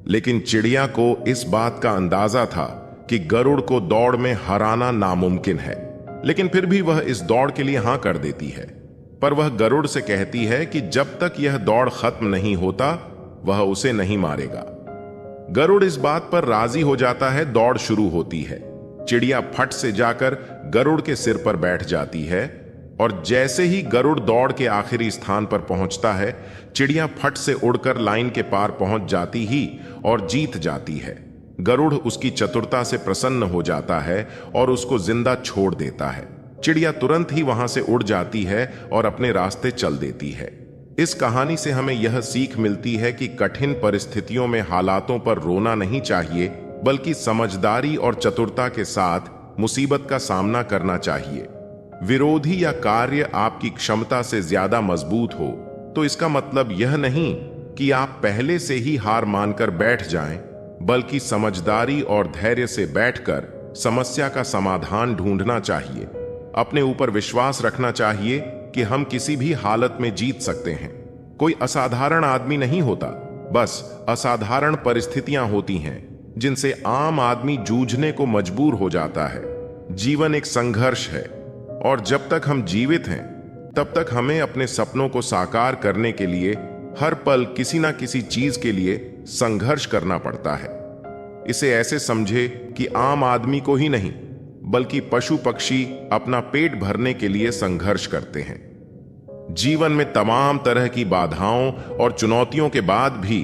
लेकिन चिड़िया को इस बात का अंदाजा था कि गरुड़ को दौड़ में हराना नामुमकिन है, लेकिन फिर भी वह इस दौड़ के लिए हां कर देती है। पर वह गरुड़ से कहती है कि जब तक यह दौड़ खत्म नहीं होता वह उसे नहीं मारेगा। गरुड़ इस बात पर राजी हो जाता है। दौड़ शुरू होती है। चिड़िया फट से जाकर गरुड़ के सिर पर बैठ जाती है और जैसे ही गरुड़ दौड़ के आखिरी स्थान पर पहुंचता है, चिड़िया फट से उड़कर लाइन के पार पहुंच जाती ही और जीत जाती है। गरुड़ उसकी चतुरता से प्रसन्न हो जाता है और उसको जिंदा छोड़ देता है। चिड़िया तुरंत ही वहां से उड़ जाती है और अपने रास्ते चल देती है। इस कहानी से हमें यह सीख मिलती है कि कठिन परिस्थितियों में हालातों पर रोना नहीं चाहिए, बल्कि समझदारी और चतुरता के साथ मुसीबत का सामना करना चाहिए। विरोधी या कार्य आपकी क्षमता से ज्यादा मजबूत हो तो इसका मतलब यह नहीं कि आप पहले से ही हार मानकर बैठ जाएं, बल्कि समझदारी और धैर्य से बैठकर समस्या का समाधान ढूंढना चाहिए। अपने ऊपर विश्वास रखना चाहिए कि हम किसी भी हालत में जीत सकते हैं। कोई असाधारण आदमी नहीं होता, बस असाधारण परिस्थितियां होती हैं जिनसे आम आदमी जूझने को मजबूर हो जाता है। जीवन एक संघर्ष है और जब तक हम जीवित हैं तब तक हमें अपने सपनों को साकार करने के लिए हर पल किसी ना किसी चीज के लिए संघर्ष करना पड़ता है। इसे ऐसे समझे कि आम आदमी को ही नहीं बल्कि पशु पक्षी अपना पेट भरने के लिए संघर्ष करते हैं। जीवन में तमाम तरह की बाधाओं और चुनौतियों के बाद भी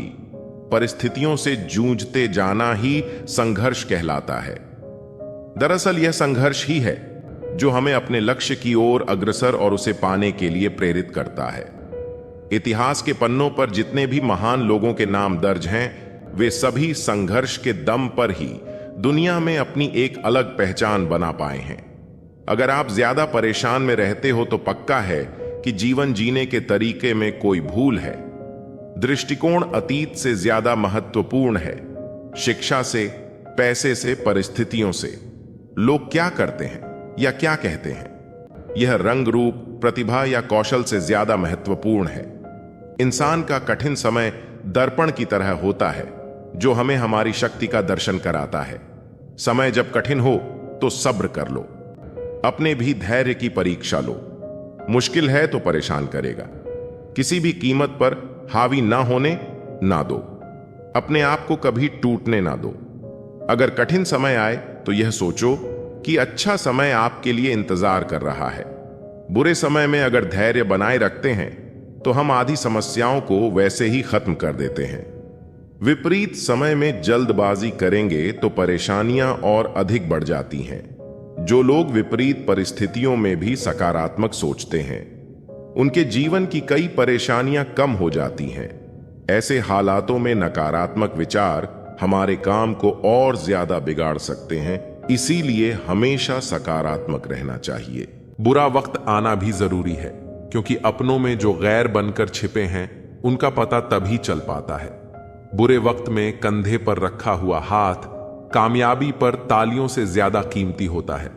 परिस्थितियों से जूझते जाना ही संघर्ष कहलाता है। दरअसल यह संघर्ष ही है जो हमें अपने लक्ष्य की ओर अग्रसर और उसे पाने के लिए प्रेरित करता है। इतिहास के पन्नों पर जितने भी महान लोगों के नाम दर्ज हैं, वे सभी संघर्ष के दम पर ही दुनिया में अपनी एक अलग पहचान बना पाए हैं। अगर आप ज्यादा परेशान में रहते हो तो पक्का है कि जीवन जीने के तरीके में कोई भूल है। दृष्टिकोण अतीत से ज्यादा महत्वपूर्ण है। शिक्षा से, पैसे से, परिस्थितियों से। लोग क्या करते हैं या क्या कहते हैं, यह रंग रूप, प्रतिभा या कौशल से ज्यादा महत्वपूर्ण है। इंसान का कठिन समय दर्पण की तरह होता है जो हमें हमारी शक्ति का दर्शन कराता है। समय जब कठिन हो तो सब्र कर लो, अपने भी धैर्य की परीक्षा लो। मुश्किल है तो परेशान करेगा, किसी भी कीमत पर हावी ना होने ना दो। अपने आप को कभी टूटने ना दो। अगर कठिन समय आए तो यह सोचो कि अच्छा समय आपके लिए इंतजार कर रहा है। बुरे समय में अगर धैर्य बनाए रखते हैं तो हम आधी समस्याओं को वैसे ही खत्म कर देते हैं। विपरीत समय में जल्दबाजी करेंगे तो परेशानियां और अधिक बढ़ जाती हैं। जो लोग विपरीत परिस्थितियों में भी सकारात्मक सोचते हैं, उनके जीवन की कई परेशानियां कम हो जाती हैं। ऐसे हालातों में नकारात्मक विचार हमारे काम को और ज्यादा बिगाड़ सकते हैं। इसीलिए हमेशा सकारात्मक रहना चाहिए। बुरा वक्त आना भी जरूरी है, क्योंकि अपनों में जो गैर बनकर छिपे हैं उनका पता तभी चल पाता है। बुरे वक्त में कंधे पर रखा हुआ हाथ कामयाबी पर तालियों से ज्यादा कीमती होता है।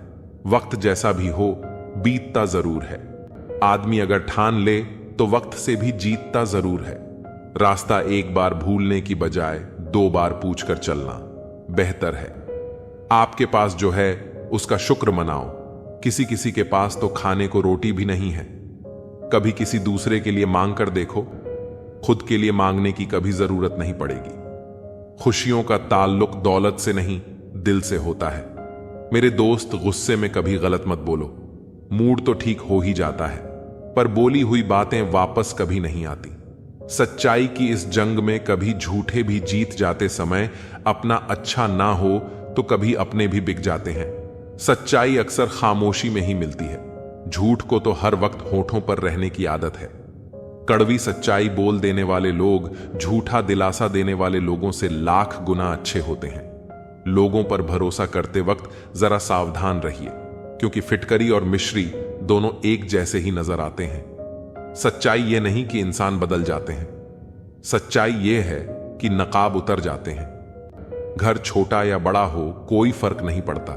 वक्त जैसा भी हो, बीतता जरूर है। आदमी अगर ठान ले तो वक्त से भी जीतता जरूर है। रास्ता एक बार भूलने की बजाय 2 बार पूछकर चलना बेहतर है। आपके पास जो है उसका शुक्र मनाओ। किसी किसी के पास तो खाने को रोटी भी नहीं है। कभी किसी दूसरे के लिए मांग कर देखो, खुद के लिए मांगने की कभी जरूरत नहीं पड़ेगी। खुशियों का ताल्लुक दौलत से नहीं, दिल से होता है। मेरे दोस्त, गुस्से में कभी गलत मत बोलो। मूड तो ठीक हो ही जाता है, पर बोली हुई बातें वापस कभी नहीं आती। सच्चाई की इस जंग में कभी झूठे भी जीत जाते समय अपना अच्छा ना हो तो कभी अपने भी बिक जाते हैं। सच्चाई अक्सर खामोशी में ही मिलती है। झूठ को तो हर वक्त होठों पर रहने की आदत है। कड़वी सच्चाई बोल देने वाले लोग झूठा दिलासा देने वाले लोगों से लाख गुना अच्छे होते हैं। लोगों पर भरोसा करते वक्त जरा सावधान रहिए, क्योंकि फिटकरी और मिश्री दोनों एक जैसे ही नजर आते हैं। सच्चाई यह नहीं कि इंसान बदल जाते हैं, सच्चाई यह है कि नकाब उतर जाते हैं। घर छोटा या बड़ा हो कोई फर्क नहीं पड़ता,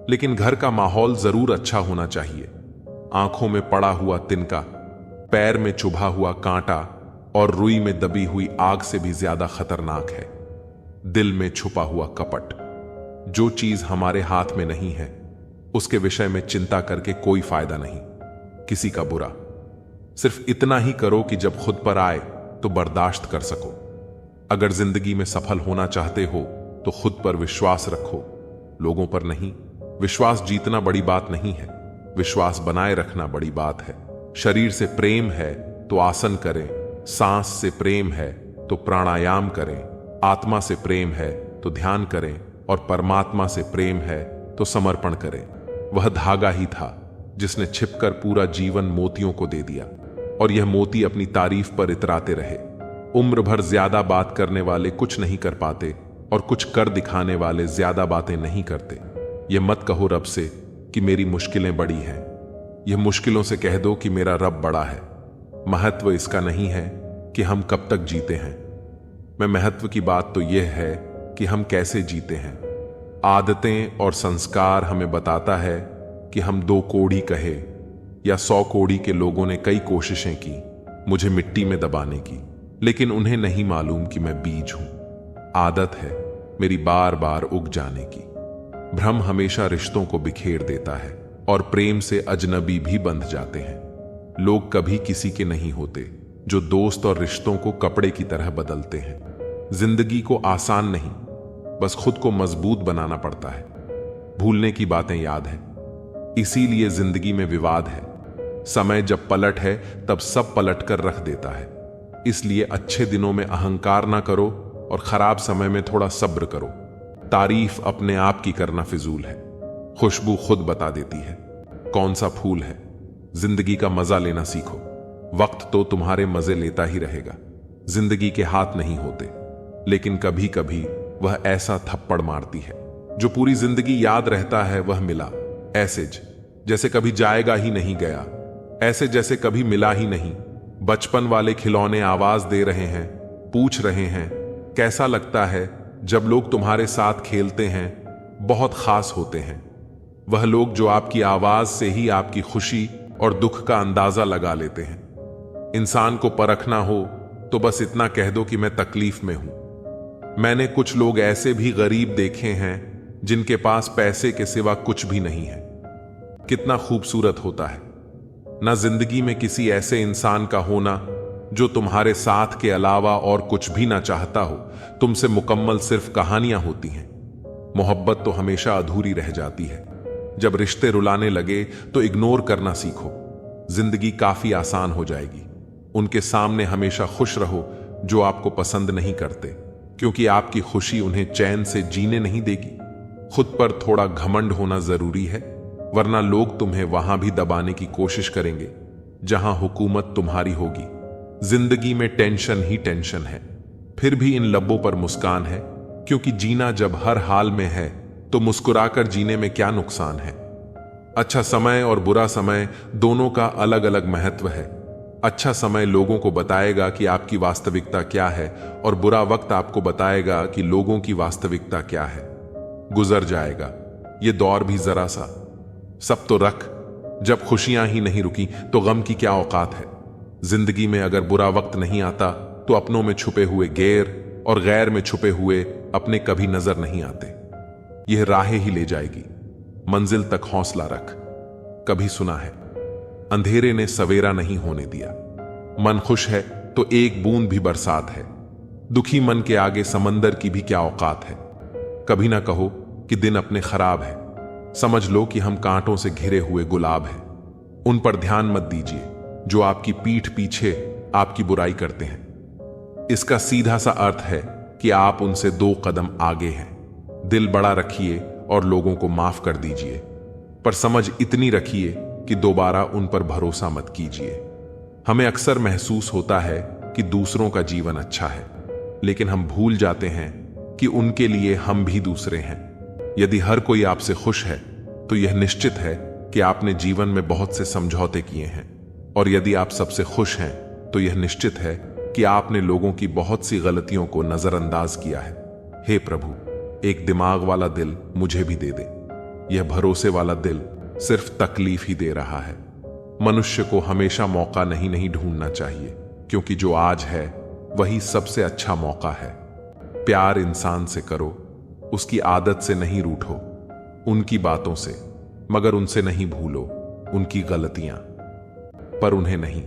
लेकिन घर का माहौल जरूर अच्छा होना चाहिए। आंखों में पड़ा हुआ तिनका, पैर में चुभा हुआ कांटा और रुई में दबी हुई आग से भी ज्यादा खतरनाक है दिल में छुपा हुआ कपट। जो चीज हमारे हाथ में नहीं है उसके विषय में चिंता करके कोई फायदा नहीं। किसी का बुरा सिर्फ इतना ही करो कि जब खुद पर आए तो बर्दाश्त कर सको। अगर जिंदगी में सफल होना चाहते हो तो खुद पर विश्वास रखो, लोगों पर नहीं। विश्वास जीतना बड़ी बात नहीं है, विश्वास बनाए रखना बड़ी बात है। शरीर से प्रेम है तो आसन करें, सांस से प्रेम है तो प्राणायाम करें, आत्मा से प्रेम है तो ध्यान करें, और परमात्मा से प्रेम है तो समर्पण करें। वह धागा ही था जिसने छिपकर पूरा जीवन मोतियों को दे दिया, और यह मोती अपनी तारीफ पर इतराते रहे। उम्र भर ज्यादा बात करने वाले कुछ नहीं कर पाते, और कुछ कर दिखाने वाले ज्यादा बातें नहीं करते। यह मत कहो रब से कि मेरी मुश्किलें बड़ी हैं, यह मुश्किलों से कह दो कि मेरा रब बड़ा है। महत्व इसका नहीं है कि हम कब तक जीते हैं, मैं महत्व की बात तो यह है कि हम कैसे जीते हैं। आदतें और संस्कार हमें बताता है कि हम 2 कोड़ी कहे या 100 कोड़ी के लोगों ने कई कोशिशें की मुझे मिट्टी में दबाने की, लेकिन उन्हें नहीं मालूम कि मैं बीज हूं। आदत है मेरी बार बार उग जाने की। भ्रम हमेशा रिश्तों को बिखेर देता है, और प्रेम से अजनबी भी बंध जाते हैं। लोग कभी किसी के नहीं होते जो दोस्त और रिश्तों को कपड़े की तरह बदलते हैं। जिंदगी को आसान नहीं, बस खुद को मजबूत बनाना पड़ता है। भूलने की बातें याद है, इसीलिए जिंदगी में विवाद है। समय जब पलट है तब सब पलट कर रख देता है। इसलिए अच्छे दिनों में अहंकार ना करो और खराब समय में थोड़ा सब्र करो। तारीफ अपने आप की करना फिजूल है, खुशबू खुद बता देती है कौन सा फूल है। जिंदगी का मजा लेना सीखो। वक्त तो तुम्हारे मजे लेता ही रहेगा। जिंदगी के हाथ नहीं होते, लेकिन कभी कभी वह ऐसा थप्पड़ मारती है जो पूरी जिंदगी याद रहता है। वह मिला ऐसे जैसे कभी जाएगा ही नहीं गया, ऐसे जैसे कभी मिला ही नहीं। बचपन वाले खिलौने आवाज दे रहे हैं, पूछ रहे हैं कैसा लगता है जब लोग तुम्हारे साथ खेलते हैं। बहुत खास होते हैं वह लोग जो आपकी आवाज से ही आपकी खुशी और दुख का अंदाजा लगा लेते हैं। इंसान को परखना हो तो बस इतना कह दो कि मैं तकलीफ में हूं। मैंने कुछ लोग ऐसे भी गरीब देखे हैं जिनके पास पैसे के सिवा कुछ भी नहीं है। कितना खूबसूरत होता है ना जिंदगी में किसी ऐसे इंसान का होना जो तुम्हारे साथ के अलावा और कुछ भी ना चाहता हो, तुमसे मुकम्मल सिर्फ कहानियां होती हैं। मोहब्बत तो हमेशा अधूरी रह जाती है। जब रिश्ते रुलाने लगे तो इग्नोर करना सीखो, जिंदगी काफी आसान हो जाएगी। उनके सामने हमेशा खुश रहो जो आपको पसंद नहीं करते, क्योंकि आपकी खुशी उन्हें चैन से जीने नहीं देगी। खुद पर थोड़ा घमंड होना जरूरी है, वरना लोग तुम्हें वहां भी दबाने की कोशिश करेंगे जहां हुकूमत तुम्हारी होगी। जिंदगी में टेंशन ही टेंशन है, फिर भी इन लब्बों पर मुस्कान है, क्योंकि जीना जब हर हाल में है तो मुस्कुराकर जीने में क्या नुकसान है। अच्छा समय और बुरा समय दोनों का अलग अलग महत्व है। अच्छा समय लोगों को बताएगा कि आपकी वास्तविकता क्या है, और बुरा वक्त आपको बताएगा कि लोगों की वास्तविकता क्या है। गुजर जाएगा ये दौर भी जरा सा, सब तो रख। जब खुशियां ही नहीं रुकी तो गम की क्या औकात है। जिंदगी में अगर बुरा वक्त नहीं आता तो अपनों में छुपे हुए गैर और गैर में छुपे हुए अपने कभी नजर नहीं आते। यह राहें ही ले जाएगी, मंजिल तक हौसला रख। कभी सुना है, अंधेरे ने सवेरा नहीं होने दिया। मन खुश है तो एक बूंद भी बरसात है। दुखी मन के आगे समंदर की भी क्या औकात है। कभी ना कहो कि दिन अपने खराब है, समझ लो कि हम कांटों से घिरे हुए गुलाब हैं। उन पर ध्यान मत दीजिए जो आपकी पीठ पीछे आपकी बुराई करते हैं। इसका सीधा सा अर्थ है कि आप उनसे 2 कदम आगे हैं। दिल बड़ा रखिए और लोगों को माफ कर दीजिए, पर समझ इतनी रखिए कि दोबारा उन पर भरोसा मत कीजिए। हमें अक्सर महसूस होता है कि दूसरों का जीवन अच्छा है, लेकिन हम भूल जाते हैं कि उनके लिए हम भी दूसरे हैं। यदि हर कोई आपसे खुश है तो यह निश्चित है कि आपने जीवन में बहुत से समझौते किए हैं, और यदि आप सबसे खुश हैं तो यह निश्चित है कि आपने लोगों की बहुत सी गलतियों को नजरअंदाज किया है। हे प्रभु, एक दिमाग वाला दिल मुझे भी दे दे। यह भरोसे वाला दिल सिर्फ तकलीफ ही दे रहा है। मनुष्य को हमेशा मौका नहीं ढूंढना चाहिए, क्योंकि जो आज है वही सबसे अच्छा मौका है। प्यार इंसान से करो, उसकी आदत से नहीं रूठो, उनकी बातों से, मगर उनसे नहीं भूलो उनकी गलतियां, पर उन्हें नहीं,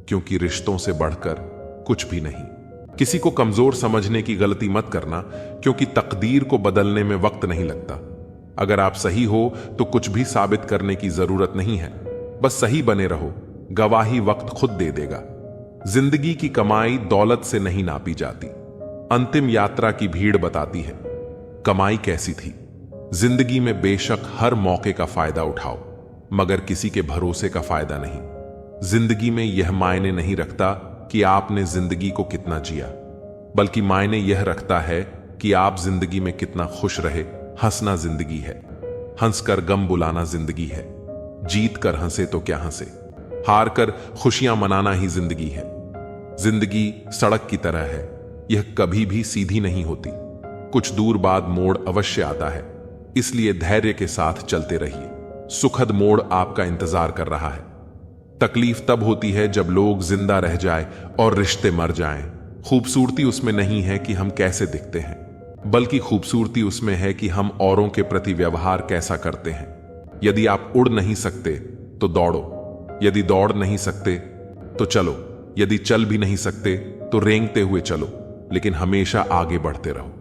क्योंकि रिश्तों से बढ़कर कुछ भी नहीं। किसी को कमजोर समझने की गलती मत करना, क्योंकि तकदीर को बदलने में वक्त नहीं लगता। अगर आप सही हो तो कुछ भी साबित करने की जरूरत नहीं है, बस सही बने रहो, गवाही वक्त खुद दे देगा। जिंदगी की कमाई दौलत से नहीं नापी जाती, अंतिम यात्रा की भीड़ बताती है कमाई कैसी थी। जिंदगी में बेशक हर मौके का फायदा उठाओ, मगर किसी के भरोसे का फायदा नहीं। जिंदगी में यह मायने नहीं रखता कि आपने जिंदगी को कितना जिया, बल्कि मायने यह रखता है कि आप जिंदगी में कितना खुश रहे। हंसना जिंदगी है, हंसकर गम बुलाना जिंदगी है। जीत कर हंसे तो क्या हंसे, हार कर खुशियां मनाना ही जिंदगी है। जिंदगी सड़क की तरह है, यह कभी भी सीधी नहीं होती। कुछ दूर बाद मोड़ अवश्य आता है, इसलिए धैर्य के साथ चलते रहिए। सुखद मोड़ आपका इंतजार कर रहा है। तकलीफ तब होती है जब लोग जिंदा रह जाएं और रिश्ते मर जाएं। खूबसूरती उसमें नहीं है कि हम कैसे दिखते हैं, बल्कि खूबसूरती उसमें है कि हम औरों के प्रति व्यवहार कैसा करते हैं। यदि आप उड़ नहीं सकते तो दौड़ो, यदि दौड़ नहीं सकते तो चलो, यदि चल भी नहीं सकते तो रेंगते हुए चलो, लेकिन हमेशा आगे बढ़ते रहो।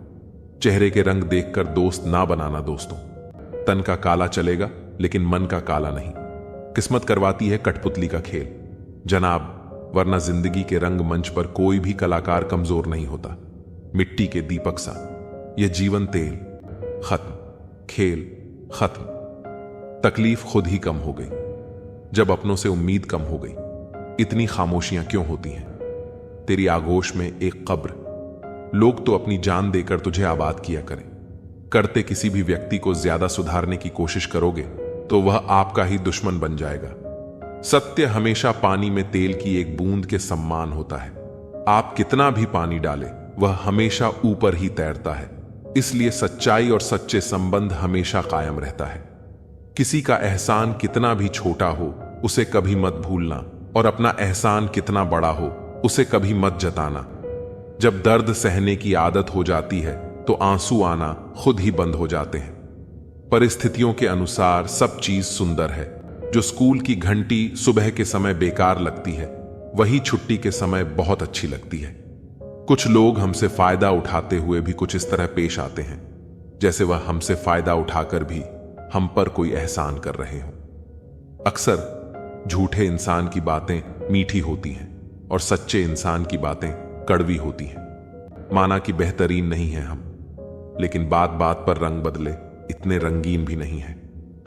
चेहरे के रंग देखकर दोस्त ना बनाना दोस्तों। तन का काला चलेगा लेकिन मन का काला नहीं। किस्मत करवाती है कठपुतली का खेल जनाब, वरना जिंदगी के रंग मंच पर कोई भी कलाकार कमजोर नहीं होता। मिट्टी के दीपक सा यह जीवन तेल, खत्म, खेल खत्म। तकलीफ खुद ही कम हो गई जब अपनों से उम्मीद कम हो गई। इतनी खामोशियां क्यों होती हैं? तेरी आगोश में एक कब्र। लोग तो अपनी जान देकर तुझे आबाद किया करें। करते किसी भी व्यक्ति को ज्यादा सुधारने की कोशिश करोगे तो वह आपका ही दुश्मन बन जाएगा। सत्य हमेशा पानी में तेल की एक बूंद के समान होता है। आप कितना भी पानी डालें, वह हमेशा ऊपर ही तैरता है। इसलिए सच्चाई और सच्चे संबंध हमेशा कायम रहता है। किसी का एहसान कितना भी छोटा हो उसे कभी मत भूलना, और अपना एहसान कितना बड़ा हो उसे कभी मत जताना। जब दर्द सहने की आदत हो जाती है तो आंसू आना खुद ही बंद हो जाते हैं। परिस्थितियों के अनुसार सब चीज सुंदर है। जो स्कूल की घंटी सुबह के समय बेकार लगती है, वही छुट्टी के समय बहुत अच्छी लगती है। कुछ लोग हमसे फायदा उठाते हुए भी कुछ इस तरह पेश आते हैं जैसे वह हमसे फायदा उठाकर भी हम पर कोई एहसान कर रहे हों। अक्सर झूठे इंसान की बातें मीठी होती हैं और सच्चे इंसान की बातें कड़वी होती हैं। माना कि बेहतरीन नहीं है हम, लेकिन बात बात पर रंग बदले इतने रंगीन भी नहीं है।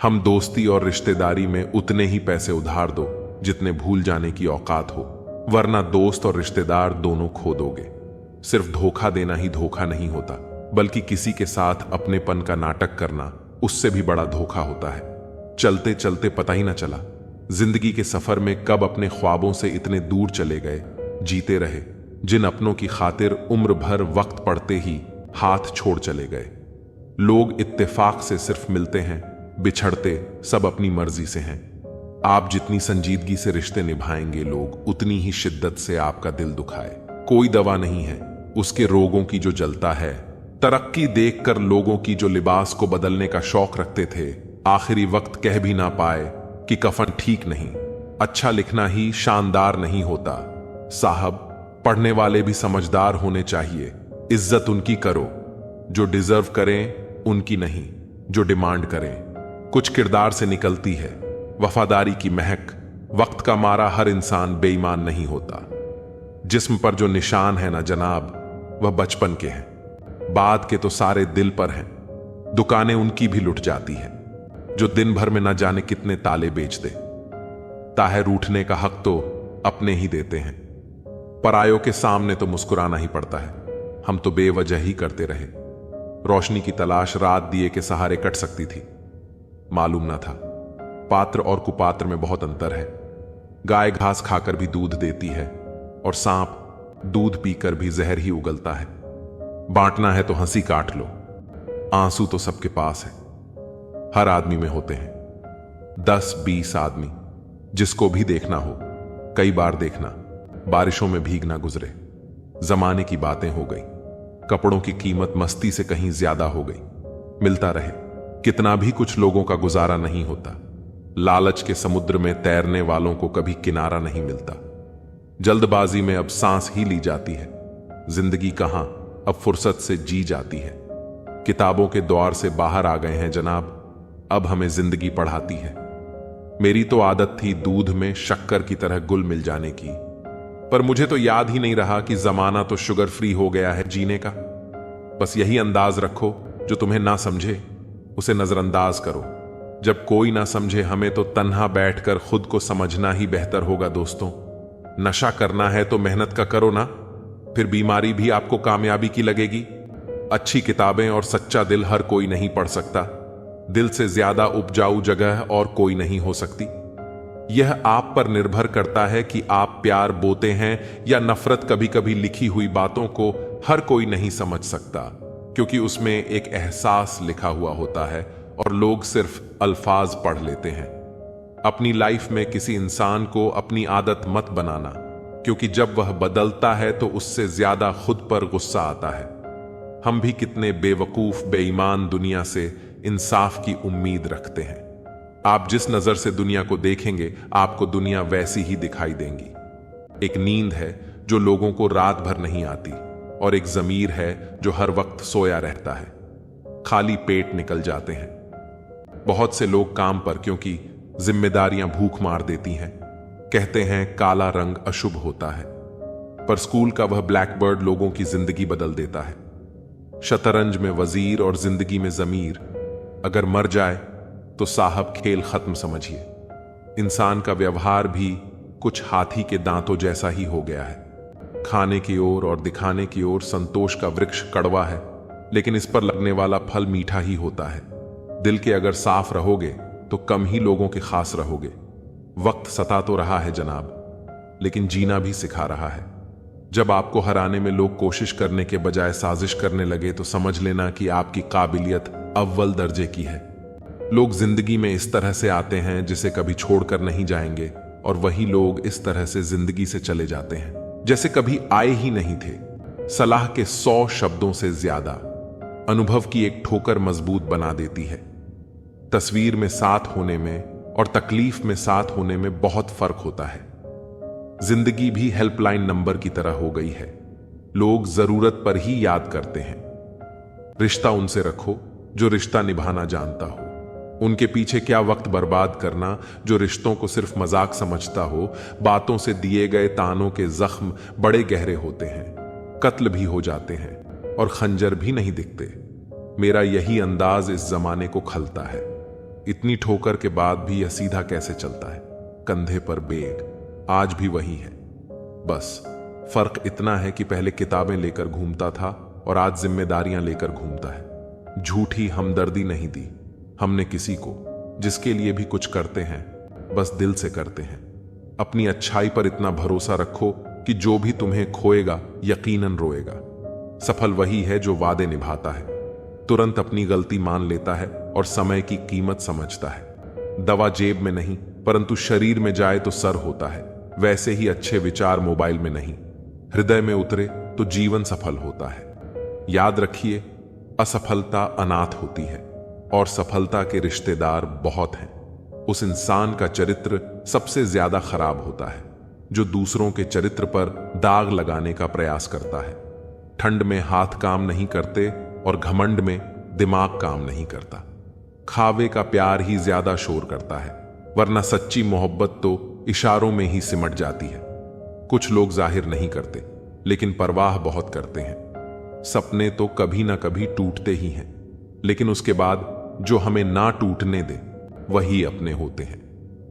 हम दोस्ती और रिश्तेदारी में उतने ही पैसे उधार दो जितने भूल जाने की औकात हो, वरना दोस्त और रिश्तेदार दोनों खो दोगे। सिर्फ धोखा देना ही धोखा नहीं होता, बल्कि किसी के साथ अपनेपन का नाटक करना उससे भी बड़ा धोखा होता है। चलते चलते पता ही ना चला जिंदगी के सफर में कब अपने ख्वाबों से इतने दूर चले गए। जीते रहे जिन अपनों की खातिर उम्र भर वक्त पड़ते ही हाथ छोड़ चले गए। लोग इत्तेफाक से सिर्फ मिलते हैं, बिछड़ते सब अपनी मर्जी से हैं। आप जितनी संजीदगी से रिश्ते निभाएंगे, लोग उतनी ही शिद्दत से आपका दिल दुखाए। कोई दवा नहीं है उसके रोगों की जो जलता है। तरक्की देखकर लोगों की जो लिबास को बदलने का शौक रखते थे, आखिरी वक्त कह भी ना पाए कि कफन ठीक नहीं। अच्छा लिखना ही शानदार नहीं होता साहब, पढ़ने वाले भी समझदार होने चाहिए। इज्जत उनकी करो जो डिजर्व करें, उनकी नहीं जो डिमांड करें। कुछ किरदार से निकलती है वफादारी की महक। वक्त का मारा हर इंसान बेईमान नहीं होता। जिस्म पर जो निशान है ना जनाब, वह बचपन के हैं। बाद के तो सारे दिल पर हैं। दुकानें उनकी भी लुट जाती है जो दिन भर में न जाने कितने ताले बेच दे। ताहे रूठने का हक तो अपने ही देते हैं। परायों के सामने तो मुस्कुराना ही पड़ता है। हम तो बेवजह ही करते रहे। रोशनी की तलाश रात दिए के सहारे कट सकती थी, मालूम ना था पात्र और कुपात्र में बहुत अंतर है। गाय घास खाकर भी दूध देती है और सांप दूध पीकर भी जहर ही उगलता है। बांटना है तो हंसी काट लो, आंसू तो सबके पास है। हर आदमी में होते हैं 10-20 आदमी। जिसको भी देखना हो कई बार देखना, बारिशों में भीगना गुजरे। जमाने की बातें हो गई, कपड़ों की कीमत मस्ती से कहीं ज्यादा हो गई। मिलता रहे कितना भी कुछ लोगों का गुजारा नहीं होता। लालच के समुद्र में तैरने वालों को कभी किनारा नहीं मिलता। जल्दबाजी में अब सांस ही ली जाती है। जिंदगी कहां अब फुर्सत से जी जाती है। किताबों के द्वार से बाहर आ गए हैं जनाब, अब हमें जिंदगी पढ़ाती है। मेरी तो आदत थी दूध में शक्कर की तरह गुल मिल जाने की, पर मुझे तो याद ही नहीं रहा कि जमाना तो शुगर फ्री हो गया है जीने का। बस यही अंदाज रखो, जो तुम्हें ना समझे उसे नजरअंदाज करो। जब कोई ना समझे हमें तो तन्हा बैठकर खुद को समझना ही बेहतर होगा दोस्तों। नशा करना है तो मेहनत का करो ना, फिर बीमारी भी आपको कामयाबी की लगेगी। अच्छी किताबें और सच्चा दिल हर कोई नहीं पढ़ सकता। दिल से ज्यादा उपजाऊ जगह और कोई नहीं हो सकती। यह आप पर निर्भर करता है कि आप प्यार बोते हैं या नफरत। कभी कभी लिखी हुई बातों को हर कोई नहीं समझ सकता, क्योंकि उसमें एक एहसास लिखा हुआ होता है और लोग सिर्फ अल्फाज पढ़ लेते हैं। अपनी लाइफ में किसी इंसान को अपनी आदत मत बनाना, क्योंकि जब वह बदलता है तो उससे ज्यादा खुद पर गुस्सा आता है। हम भी कितने बेवकूफ बेईमान दुनिया से इंसाफ की उम्मीद रखते हैं। आप जिस नजर से दुनिया को देखेंगे, आपको दुनिया वैसी ही दिखाई देंगी। एक नींद है जो लोगों को रात भर नहीं आती, और एक जमीर है जो हर वक्त सोया रहता है। खाली पेट निकल जाते हैं बहुत से लोग काम पर, क्योंकि जिम्मेदारियां भूख मार देती हैं। कहते हैं काला रंग अशुभ होता है, पर स्कूल का वह ब्लैकबर्ड लोगों की जिंदगी बदल देता है। शतरंज में वजीर और जिंदगी में जमीर। अगर मर जाए तो साहब खेल खत्म समझिए। इंसान का व्यवहार भी कुछ हाथी के दांतों जैसा ही हो गया है। खाने की ओर और दिखाने की ओर संतोष का वृक्ष कड़वा है, लेकिन इस पर लगने वाला फल मीठा ही होता है। दिल के अगर साफ रहोगे तो कम ही लोगों के खास रहोगे। वक्त सता तो रहा है जनाब, लेकिन जीना भी सिखा रहा है। जब आपको हराने में लोग कोशिश करने के बजाय साजिश करने लगे, तो समझ लेना कि आपकी काबिलियत अव्वल दर्जे की है। लोग जिंदगी में इस तरह से आते हैं जिसे कभी छोड़कर नहीं जाएंगे, और वही लोग इस तरह से जिंदगी से चले जाते हैं जैसे कभी आए ही नहीं थे। सलाह के 100 शब्दों से ज्यादा अनुभव की एक ठोकर मजबूत बना देती है। तस्वीर में साथ होने में और तकलीफ में साथ होने में बहुत फर्क होता है। जिंदगी भी हेल्पलाइन नंबर की तरह हो गई है। लोग जरूरत पर ही याद करते हैं। रिश्ता उनसे रखो जो रिश्ता निभाना जानता हो। उनके पीछे क्या वक्त बर्बाद करना जो रिश्तों को सिर्फ मजाक समझता हो। बातों से दिए गए तानों के जख्म बड़े गहरे होते हैं, कत्ल भी हो जाते हैं और खंजर भी नहीं दिखते। मेरा यही अंदाज इस जमाने को खलता है। इतनी ठोकर के बाद भी यह सीधा कैसे चलता है, कंधे पर बेग आज भी वही है। बस फर्क इतना है कि पहले किताबें लेकर घूमता था और आज जिम्मेदारियां लेकर घूमता है। झूठी हमदर्दी नहीं दी हमने किसी को, जिसके लिए भी कुछ करते हैं बस दिल से करते हैं। अपनी अच्छाई पर इतना भरोसा रखो कि जो भी तुम्हें खोएगा यकीनन रोएगा। सफल वही है जो वादे निभाता है, तुरंत अपनी गलती मान लेता है और समय की कीमत समझता है। दवा जेब में नहीं परंतु शरीर में जाए तो सर होता है। वैसे ही अच्छे विचार मोबाइल में नहीं, हृदय में उतरे तो जीवन सफल होता है। याद रखिए, असफलता अनाथ होती है और सफलता के रिश्तेदार बहुत हैं। उस इंसान का चरित्र सबसे ज्यादा खराब होता है जो दूसरों के चरित्र पर दाग लगाने का प्रयास करता है। ठंड में हाथ काम नहीं करते और घमंड में दिमाग काम नहीं करता। खावे का प्यार ही ज्यादा शोर करता है, वरना सच्ची मोहब्बत तो इशारों में ही सिमट जाती है। कुछ लोग जाहिर नहीं करते लेकिन परवाह बहुत करते हैं। सपने तो कभी ना कभी टूटते ही हैं, लेकिन उसके बाद जो हमें ना टूटने दे वही अपने होते हैं।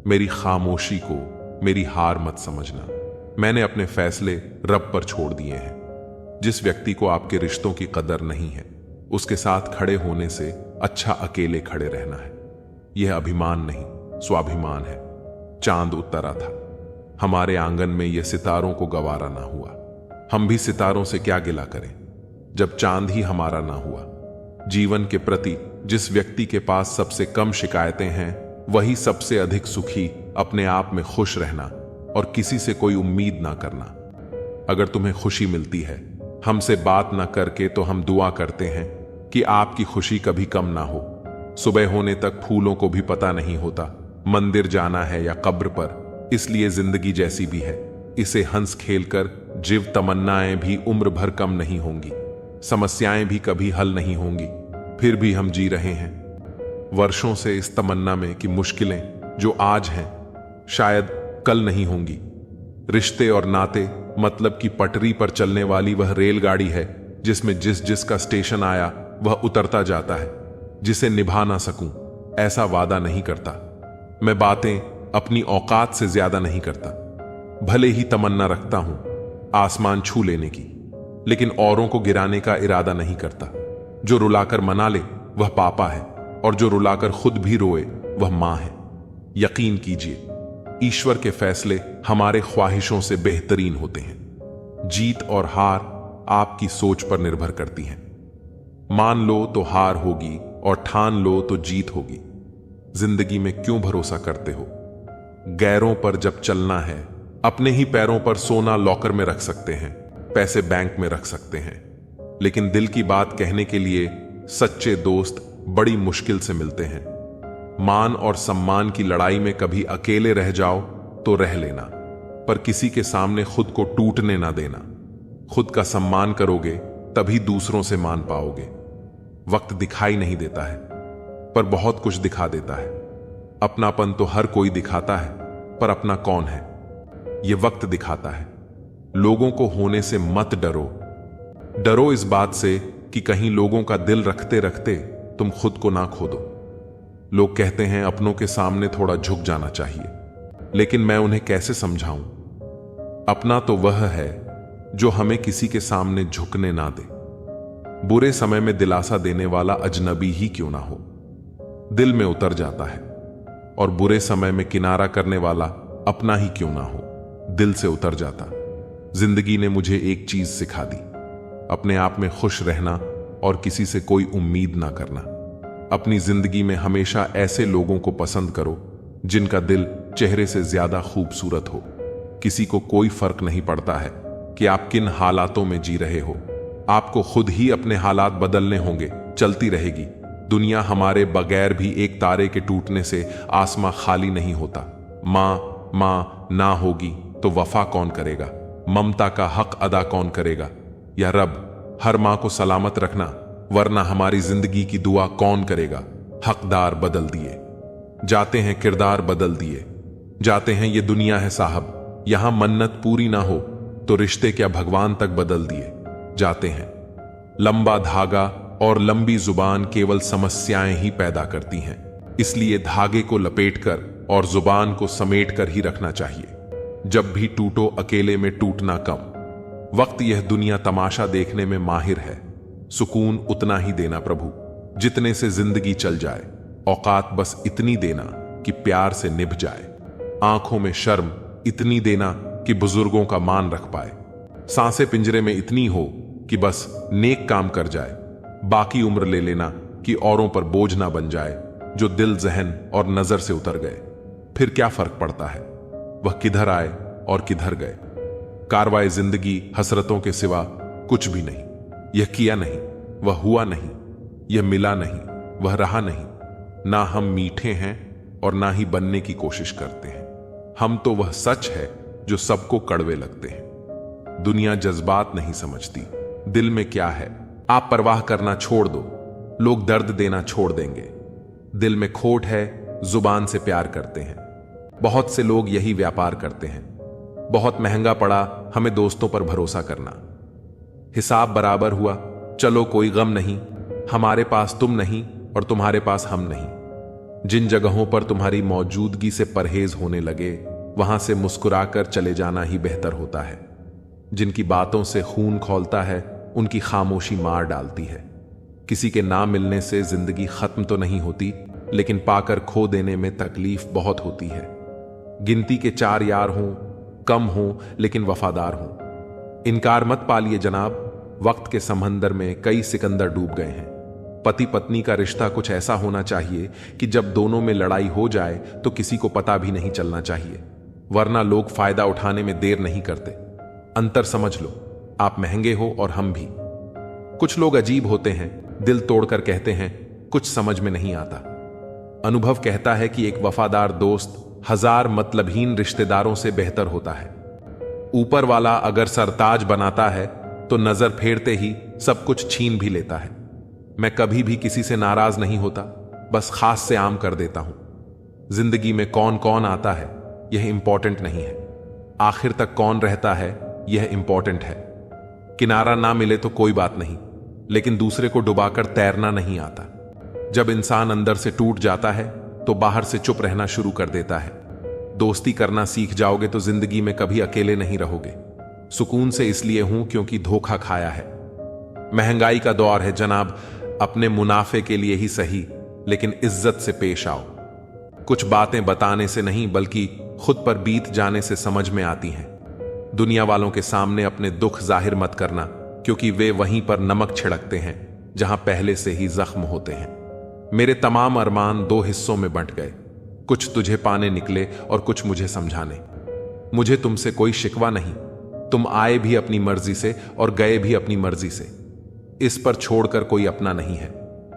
मेरी खामोशी को मेरी हार मत समझना। मैंने अपने फैसले रब पर छोड़ दिए हैं। जिस व्यक्ति को आपके रिश्तों की कदर नहीं है उसके साथ खड़े होने से अच्छा अकेले खड़े रहना है। यह अभिमान नहीं स्वाभिमान है। चांद उतरा था, हमारे आंगन में यह सितारों को गवारा ना हुआ। हम भी सितारों से क्या गिला करें जब चांद ही हमारा ना हुआ। जीवन के प्रति जिस व्यक्ति के पास सबसे कम शिकायतें हैं वही सबसे अधिक सुखी। अपने आप में खुश रहना और किसी से कोई उम्मीद ना करना। अगर तुम्हें खुशी मिलती है हमसे बात ना करके तो हम दुआ करते हैं कि आपकी खुशी कभी कम ना हो। सुबह होने तक फूलों को भी पता नहीं होता मंदिर जाना है या कब्र पर। इसलिए जिंदगी जैसी भी है, इसे हंस खेलकर जीव तमन्नाएं भी उम्र भर कम नहीं होंगी। समस्याएं भी कभी हल नहीं होंगी, फिर भी हम जी रहे हैं वर्षों से इस तमन्ना में कि मुश्किलें जो आज हैं शायद कल नहीं होंगी। रिश्ते और नाते मतलब कि पटरी पर चलने वाली वह रेलगाड़ी है जिसमें जिस जिसका स्टेशन आया वह उतरता जाता है। जिसे निभा ना सकूं ऐसा वादा नहीं करता। मैं बातें अपनी औकात से ज्यादा नहीं करता। भले ही तमन्ना रखता हूं आसमान छू लेने की, लेकिन औरों को गिराने का इरादा नहीं करता। जो रुलाकर मना ले वह पापा है और जो रुलाकर खुद भी रोए वह मां है। यकीन कीजिए, ईश्वर के फैसले हमारे ख्वाहिशों से बेहतरीन होते हैं। जीत और हार आपकी सोच पर निर्भर करती हैं। मान लो तो हार होगी और ठान लो तो जीत होगी। जिंदगी में क्यों भरोसा करते हो? गैरों पर जब चलना है अपने ही पैरों पर सोना लॉकर में रख सकते हैं, पैसे बैंक में रख सकते हैं, लेकिन दिल की बात कहने के लिए सच्चे दोस्त बड़ी मुश्किल से मिलते हैं। मान और सम्मान की लड़ाई में कभी अकेले रह जाओ तो रह लेना, पर किसी के सामने खुद को टूटने ना देना। खुद का सम्मान करोगे तभी दूसरों से मान पाओगे। वक्त दिखाई नहीं देता है पर बहुत कुछ दिखा देता है। अपनापन तो हर कोई दिखाता है पर अपना कौन है ये वक्त दिखाता है। लोगों को होने से मत डरो। डरो इस बात से कि कहीं लोगों का दिल रखते रखते तुम खुद को ना खो दो। लोग कहते हैं अपनों के सामने थोड़ा झुक जाना चाहिए, लेकिन मैं उन्हें कैसे समझाऊं? अपना तो वह है जो हमें किसी के सामने झुकने ना दे। बुरे समय में दिलासा देने वाला अजनबी ही क्यों ना हो, दिल में उतर जाता है। और बुरे समय में किनारा करने वाला अपना ही क्यों ना हो, दिल से उतर जाता। जिंदगी ने मुझे एक चीज सिखा दी, अपने आप में खुश रहना और किसी से कोई उम्मीद ना करना। अपनी जिंदगी में हमेशा ऐसे लोगों को पसंद करो जिनका दिल चेहरे से ज्यादा खूबसूरत हो। किसी को कोई फर्क नहीं पड़ता है कि आप किन हालातों में जी रहे हो। आपको खुद ही अपने हालात बदलने होंगे। चलती रहेगी दुनिया हमारे बगैर भी। एक तारे के टूटने से आसमां खाली नहीं होता। मां ना होगी तो वफा कौन करेगा? ममता का हक अदा कौन करेगा? या रब, हर मां को सलामत रखना, वरना हमारी जिंदगी की दुआ कौन करेगा? हकदार बदल दिए जाते हैं, किरदार बदल दिए जाते हैं, ये दुनिया है साहब, यहां मन्नत पूरी ना हो तो रिश्ते क्या भगवान तक बदल दिए जाते हैं। लंबा धागा और लंबी जुबान केवल समस्याएं ही पैदा करती हैं, इसलिए धागे को लपेटकर और जुबान को समेटकर ही रखना चाहिए। जब भी टूटो अकेले में टूटना कम। वक्त यह दुनिया तमाशा देखने में माहिर है, सुकून उतना ही देना प्रभु जितने से जिंदगी चल जाए। औकात बस इतनी देना कि प्यार से निभ जाए। आंखों में शर्म इतनी देना कि बुजुर्गों का मान रख पाए। सांसें पिंजरे में इतनी हो कि बस नेक काम कर जाए। बाकी उम्र ले लेना कि औरों पर बोझ ना बन जाए। जो दिल, जहन और नजर से उतर गए फिर क्या फर्क पड़ता है, वह किधर आए और किधर गए। कारवाए जिंदगी हसरतों के सिवा कुछ भी नहीं। यह किया नहीं, वह हुआ नहीं, यह मिला नहीं, वह रहा नहीं। ना हम मीठे हैं और ना ही बनने की कोशिश करते हैं। हम तो वह सच है जो सबको कड़वे लगते हैं। दुनिया जज्बात नहीं समझती, दिल में क्या है। आप परवाह करना छोड़ दो, लोग दर्द देना छोड़ देंगे। दिल में खोट है, जुबान से प्यार करते हैं। बहुत से लोग यही व्यापार करते हैं। बहुत महंगा पड़ा हमें दोस्तों पर भरोसा करना। हिसाब बराबर हुआ, चलो कोई गम नहीं, हमारे पास तुम नहीं और तुम्हारे पास हम नहीं। जिन जगहों पर तुम्हारी मौजूदगी से परहेज होने लगे वहां से मुस्कुराकर चले जाना ही बेहतर होता है। जिनकी बातों से खून खौलता है उनकी खामोशी मार डालती है। किसी के ना मिलने से जिंदगी खत्म तो नहीं होती, लेकिन पाकर खो देने में तकलीफ बहुत होती है। गिनती के 4 यार हों, कम हों लेकिन वफादार हों। इनकार मत पालिए जनाब, वक्त के समंदर में कई सिकंदर डूब गए हैं। पति पत्नी का रिश्ता कुछ ऐसा होना चाहिए कि जब दोनों में लड़ाई हो जाए तो किसी को पता भी नहीं चलना चाहिए, वरना लोग फायदा उठाने में देर नहीं करते। अंतर समझ लो, आप महंगे हो और हम भी। कुछ लोग अजीब होते हैं, दिल तोड़कर कहते हैं कुछ समझ में नहीं आता। अनुभव कहता है कि एक वफादार दोस्त 1000 मतलबहीन रिश्तेदारों से बेहतर होता है। ऊपर वाला अगर सरताज बनाता है तो नजर फेरते ही सब कुछ छीन भी लेता है। मैं कभी भी किसी से नाराज नहीं होता, बस खास से आम कर देता हूं। जिंदगी में कौन कौन आता है यह इंपॉर्टेंट नहीं है, आखिर तक कौन रहता है यह इंपॉर्टेंट है। किनारा ना मिले तो कोई बात नहीं, लेकिन दूसरे को डुबाकर तैरना नहीं आता। जब इंसान अंदर से टूट जाता है तो बाहर से चुप रहना शुरू कर देता है। दोस्ती करना सीख जाओगे तो जिंदगी में कभी अकेले नहीं रहोगे। सुकून से इसलिए हूं क्योंकि धोखा खाया है। महंगाई का दौर है जनाब, अपने मुनाफे के लिए ही सही, लेकिन इज्जत से पेश आओ। कुछ बातें बताने से नहीं बल्कि खुद पर बीत जाने से समझ में आती हैं। दुनिया वालों के सामने अपने दुख जाहिर मत करना, क्योंकि वे वहीं पर नमक छिड़कते हैं जहां पहले से ही जख्म होते हैं। मेरे तमाम अरमान 2 हिस्सों में बंट गए, कुछ तुझे पाने निकले और कुछ मुझे समझाने। मुझे तुमसे कोई शिकवा नहीं, तुम आए भी अपनी मर्जी से और गए भी अपनी मर्जी से। इस पर छोड़कर कोई अपना नहीं है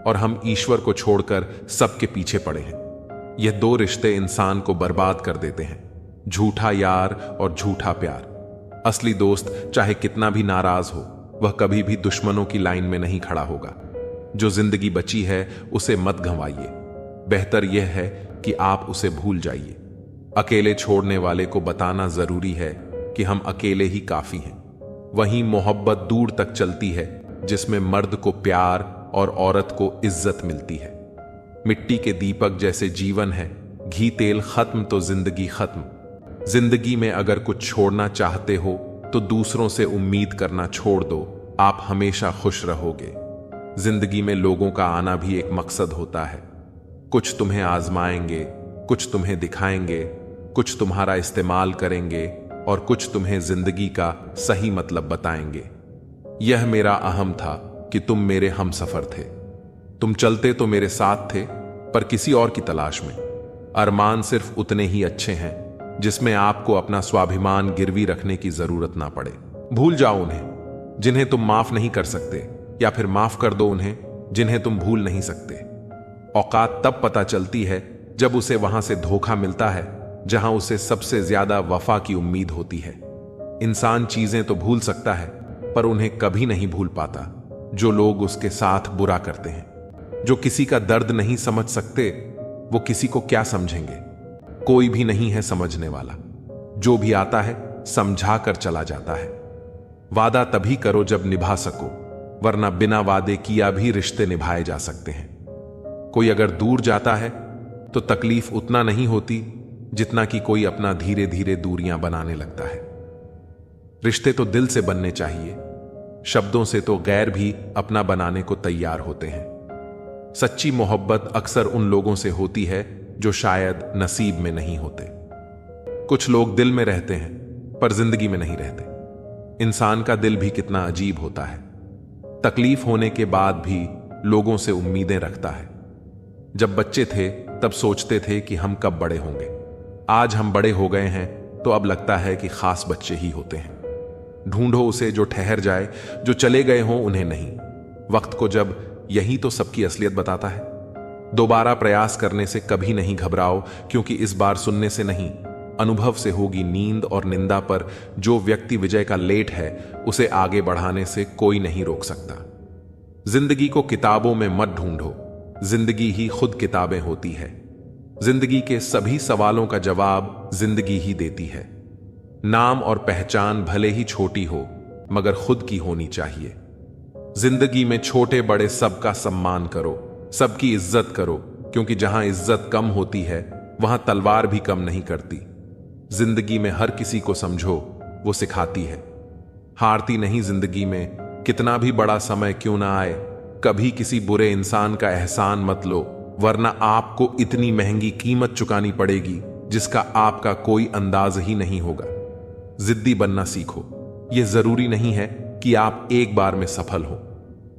और हम ईश्वर को छोड़कर सबके पीछे पड़े हैं। यह 2 रिश्ते इंसान को बर्बाद कर देते हैं, झूठा यार और झूठा प्यार। असली दोस्त चाहे कितना भी नाराज हो, वह कभी भी दुश्मनों की लाइन में नहीं खड़ा होगा। जो जिंदगी बची है उसे मत गंवाइए, बेहतर यह है कि आप उसे भूल जाइए। अकेले छोड़ने वाले को बताना जरूरी है कि हम अकेले ही काफी हैं। वहीं मोहब्बत दूर तक चलती है जिसमें मर्द को प्यार और औरत को इज्जत मिलती है। मिट्टी के दीपक जैसे जीवन है, घी तेल खत्म तो जिंदगी खत्म। जिंदगी में अगर कुछ छोड़ना चाहते हो तो दूसरों से उम्मीद करना छोड़ दो, आप हमेशा खुश रहोगे। जिंदगी में लोगों का आना भी एक मकसद होता है। कुछ तुम्हें आजमाएंगे, कुछ तुम्हें दिखाएंगे, कुछ तुम्हारा इस्तेमाल करेंगे और कुछ तुम्हें जिंदगी का सही मतलब बताएंगे। यह मेरा अहम था कि तुम मेरे हमसफर थे। तुम चलते तो मेरे साथ थे, पर किसी और की तलाश में। अरमान सिर्फ उतने ही अच्छे हैं जिसमें आपको अपना स्वाभिमान गिरवी रखने की जरूरत ना पड़े। भूल जाओ उन्हें जिन्हें तुम माफ नहीं कर सकते, या फिर माफ कर दो उन्हें जिन्हें तुम भूल नहीं सकते। औकात तब पता चलती है जब उसे वहां से धोखा मिलता है जहां उसे सबसे ज्यादा वफा की उम्मीद होती है। इंसान चीजें तो भूल सकता है, पर उन्हें कभी नहीं भूल पाता जो लोग उसके साथ बुरा करते हैं। जो किसी का दर्द नहीं समझ सकते, वो किसी को क्या समझेंगे। कोई भी नहीं है समझने वाला। जो भी आता है समझा कर चला जाता है। वादा तभी करो जब निभा सको, वरना बिना वादे किया भी रिश्ते निभाए जा सकते हैं। कोई अगर दूर जाता है तो तकलीफ उतना नहीं होती जितना कि कोई अपना धीरे धीरे दूरियां बनाने लगता है। रिश्ते तो दिल से बनने चाहिए, शब्दों से तो गैर भी अपना बनाने को तैयार होते हैं। सच्ची मोहब्बत अक्सर उन लोगों से होती है जो शायद नसीब में नहीं होते। कुछ लोग दिल में रहते हैं पर जिंदगी में नहीं रहते। इंसान का दिल भी कितना अजीब होता है। तकलीफ होने के बाद भी लोगों से उम्मीदें रखता है। जब बच्चे थे तब सोचते थे कि हम कब बड़े होंगे। आज हम बड़े हो गए हैं तो अब लगता है कि खास बच्चे ही होते हैं। ढूंढो उसे जो ठहर जाए, जो चले गए हों उन्हें नहीं। वक्त को जब यही तो सबकी असलियत बताता है। दोबारा प्रयास करने से कभी नहीं घबराओ, क्योंकि इस बार सुनने से नहीं, अनुभव से होगी नींद और निंदा। पर जो व्यक्ति विजय का लेट है, उसे आगे बढ़ाने से कोई नहीं रोक सकता। जिंदगी को किताबों में मत ढूंढो, जिंदगी ही खुद किताबें होती है। जिंदगी के सभी सवालों का जवाब जिंदगी ही देती है। नाम और पहचान भले ही छोटी हो, मगर खुद की होनी चाहिए। जिंदगी में छोटे बड़े सबका सम्मान करो, सबकी इज्जत करो, क्योंकि जहां इज्जत कम होती है वहां तलवार भी कम नहीं करती। जिंदगी में हर किसी को समझो, वो सिखाती है। हारती नहीं जिंदगी में, कितना भी बड़ा समय क्यों ना आए। कभी किसी बुरे इंसान का एहसान मत लो, वरना आपको इतनी महंगी कीमत चुकानी पड़ेगी जिसका आपका कोई अंदाज ही नहीं होगा। जिद्दी बनना सीखो। यह जरूरी नहीं है कि आप एक बार में सफल हो।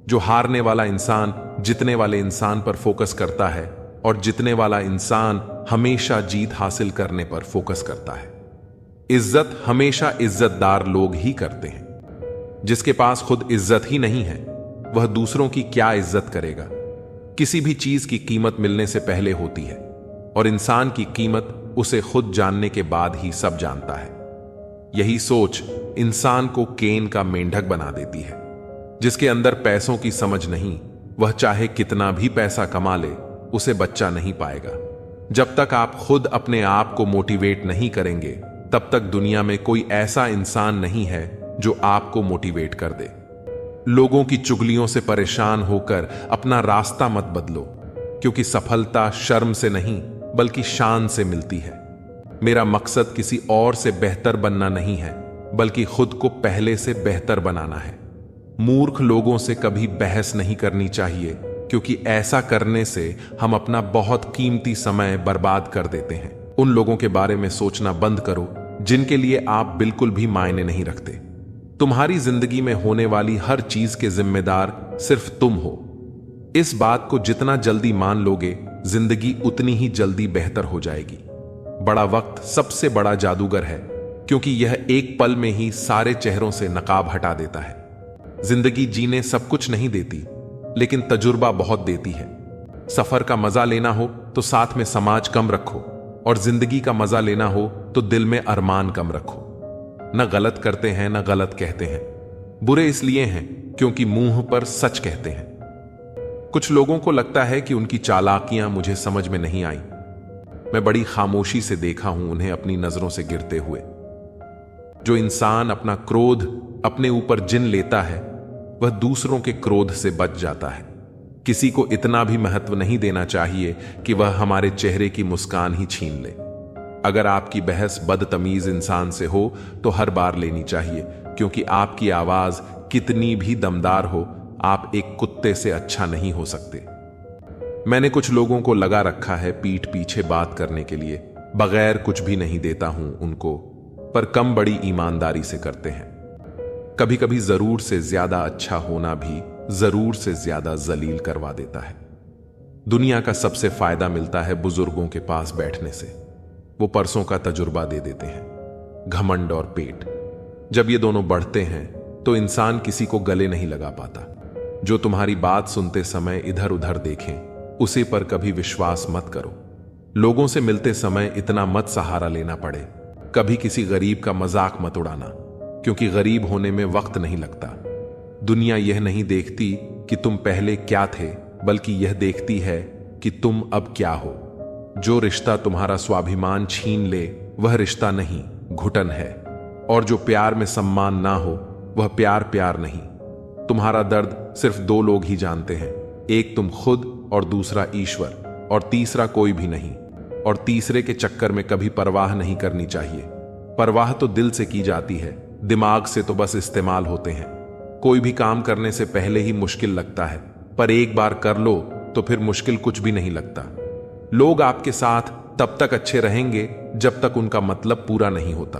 जो हारने वाला इंसान जीतने वाले इंसान पर फोकस करता है, और जीतने वाला इंसान हमेशा जीत हासिल करने पर फोकस करता है। इज्जत हमेशा इज्जतदार लोग ही करते हैं। जिसके पास खुद इज्जत ही नहीं है, वह दूसरों की क्या इज्जत करेगा। किसी भी चीज की कीमत मिलने से पहले होती है, और इंसान की कीमत उसे खुद जानने के बाद ही सब जानता है। यही सोच इंसान को केन का मेंढक बना देती है। जिसके अंदर पैसों की समझ नहीं, वह चाहे कितना भी पैसा कमा ले, उसे बच्चा नहीं पाएगा। जब तक आप खुद अपने आप को मोटिवेट नहीं करेंगे, तब तक दुनिया में कोई ऐसा इंसान नहीं है जो आपको मोटिवेट कर दे। लोगों की चुगलियों से परेशान होकर अपना रास्ता मत बदलो, क्योंकि सफलता शर्म से नहीं बल्कि शान से मिलती है। मेरा मकसद किसी और से बेहतर बनना नहीं है, बल्कि खुद को पहले से बेहतर बनाना है। मूर्ख लोगों से कभी बहस नहीं करनी चाहिए, क्योंकि ऐसा करने से हम अपना बहुत कीमती समय बर्बाद कर देते हैं। उन लोगों के बारे में सोचना बंद करो जिनके लिए आप बिल्कुल भी मायने नहीं रखते। तुम्हारी जिंदगी में होने वाली हर चीज के जिम्मेदार सिर्फ तुम हो। इस बात को जितना जल्दी मान लोगे, जिंदगी उतनी ही जल्दी बेहतर हो जाएगी। बड़ा वक्त सबसे बड़ा जादूगर है, क्योंकि यह एक पल में ही सारे चेहरों से नकाब हटा देता है। जिंदगी जीने सब कुछ नहीं देती, लेकिन तजुर्बा बहुत देती है। सफर का मजा लेना हो तो साथ में समाज कम रखो, और जिंदगी का मजा लेना हो तो दिल में अरमान कम रखो। न गलत करते हैं न गलत कहते हैं। बुरे इसलिए हैं क्योंकि मुंह पर सच कहते हैं। कुछ लोगों को लगता है कि उनकी चालाकियां मुझे समझ में नहीं आई। मैं बड़ी खामोशी से देखा हूं उन्हें अपनी नजरों से गिरते हुए। जो इंसान अपना क्रोध अपने ऊपर जिन लेता है, वह दूसरों के क्रोध से बच जाता है। किसी को इतना भी महत्व नहीं देना चाहिए कि वह हमारे चेहरे की मुस्कान ही छीन ले। अगर आपकी बहस बदतमीज इंसान से हो तो हर बार लेनी चाहिए, क्योंकि आपकी आवाज कितनी भी दमदार हो, आप एक कुत्ते से अच्छा नहीं हो सकते। मैंने कुछ लोगों को लगा रखा है पीठ पीछे बात करने के लिए। बगैर कुछ भी नहीं देता हूं उनको, पर कम बड़ी ईमानदारी से करते हैं। कभी कभी जरूर से ज्यादा अच्छा होना भी जरूर से ज्यादा जलील करवा देता है। दुनिया का सबसे फायदा मिलता है बुजुर्गों के पास बैठने से। वो परसों का तजुर्बा दे देते हैं। घमंड और पेट, जब ये दोनों बढ़ते हैं तो इंसान किसी को गले नहीं लगा पाता। जो तुम्हारी बात सुनते समय इधर उधर देखें, उसे पर कभी विश्वास मत करो। लोगों से मिलते समय इतना मत सहारा लेना पड़े। कभी किसी गरीब का मजाक मत उड़ाना, क्योंकि गरीब होने में वक्त नहीं लगता। दुनिया यह नहीं देखती कि तुम पहले क्या थे, बल्कि यह देखती है कि तुम अब क्या हो। जो रिश्ता तुम्हारा स्वाभिमान छीन ले वह रिश्ता नहीं, घुटन है। और जो प्यार में सम्मान ना हो वह प्यार नहीं। तुम्हारा दर्द सिर्फ दो लोग ही जानते हैं, एक तुम खुद और दूसरा ईश्वर, और तीसरा कोई भी नहीं। और तीसरे के चक्कर में कभी परवाह नहीं करनी चाहिए। परवाह तो दिल से की जाती है, दिमाग से तो बस इस्तेमाल होते हैं। कोई भी काम करने से पहले ही मुश्किल लगता है, पर एक बार कर लो तो फिर मुश्किल कुछ भी नहीं लगता। लोग आपके साथ तब तक अच्छे रहेंगे जब तक उनका मतलब पूरा नहीं होता।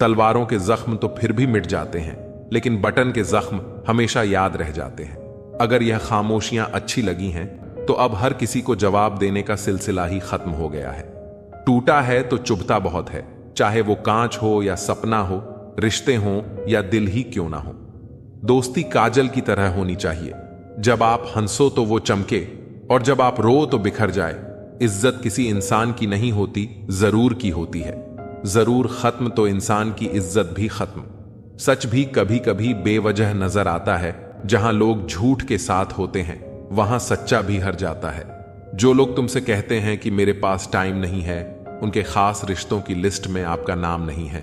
तलवारों के जख्म तो फिर भी मिट जाते हैं, लेकिन बटन के जख्म हमेशा याद रह जाते हैं। अगर यह खामोशियां अच्छी लगी हैं तो अब हर किसी को जवाब देने का सिलसिला ही खत्म हो गया है। टूटा है तो चुभता बहुत है, चाहे वो कांच हो या सपना हो, रिश्ते हों या दिल ही क्यों ना हो। दोस्ती काजल की तरह होनी चाहिए, जब आप हंसो तो वो चमके और जब आप रो तो बिखर जाए। इज्जत किसी इंसान की नहीं होती, जरूर की होती है। जरूर खत्म तो इंसान की इज्जत भी खत्म। सच भी कभी कभी बेवजह नजर आता है। जहां लोग झूठ के साथ होते हैं वहां सच्चा भी हर जाता है। जो लोग तुमसे कहते हैं कि मेरे पास टाइम नहीं है, उनके खास रिश्तों की लिस्ट में आपका नाम नहीं है।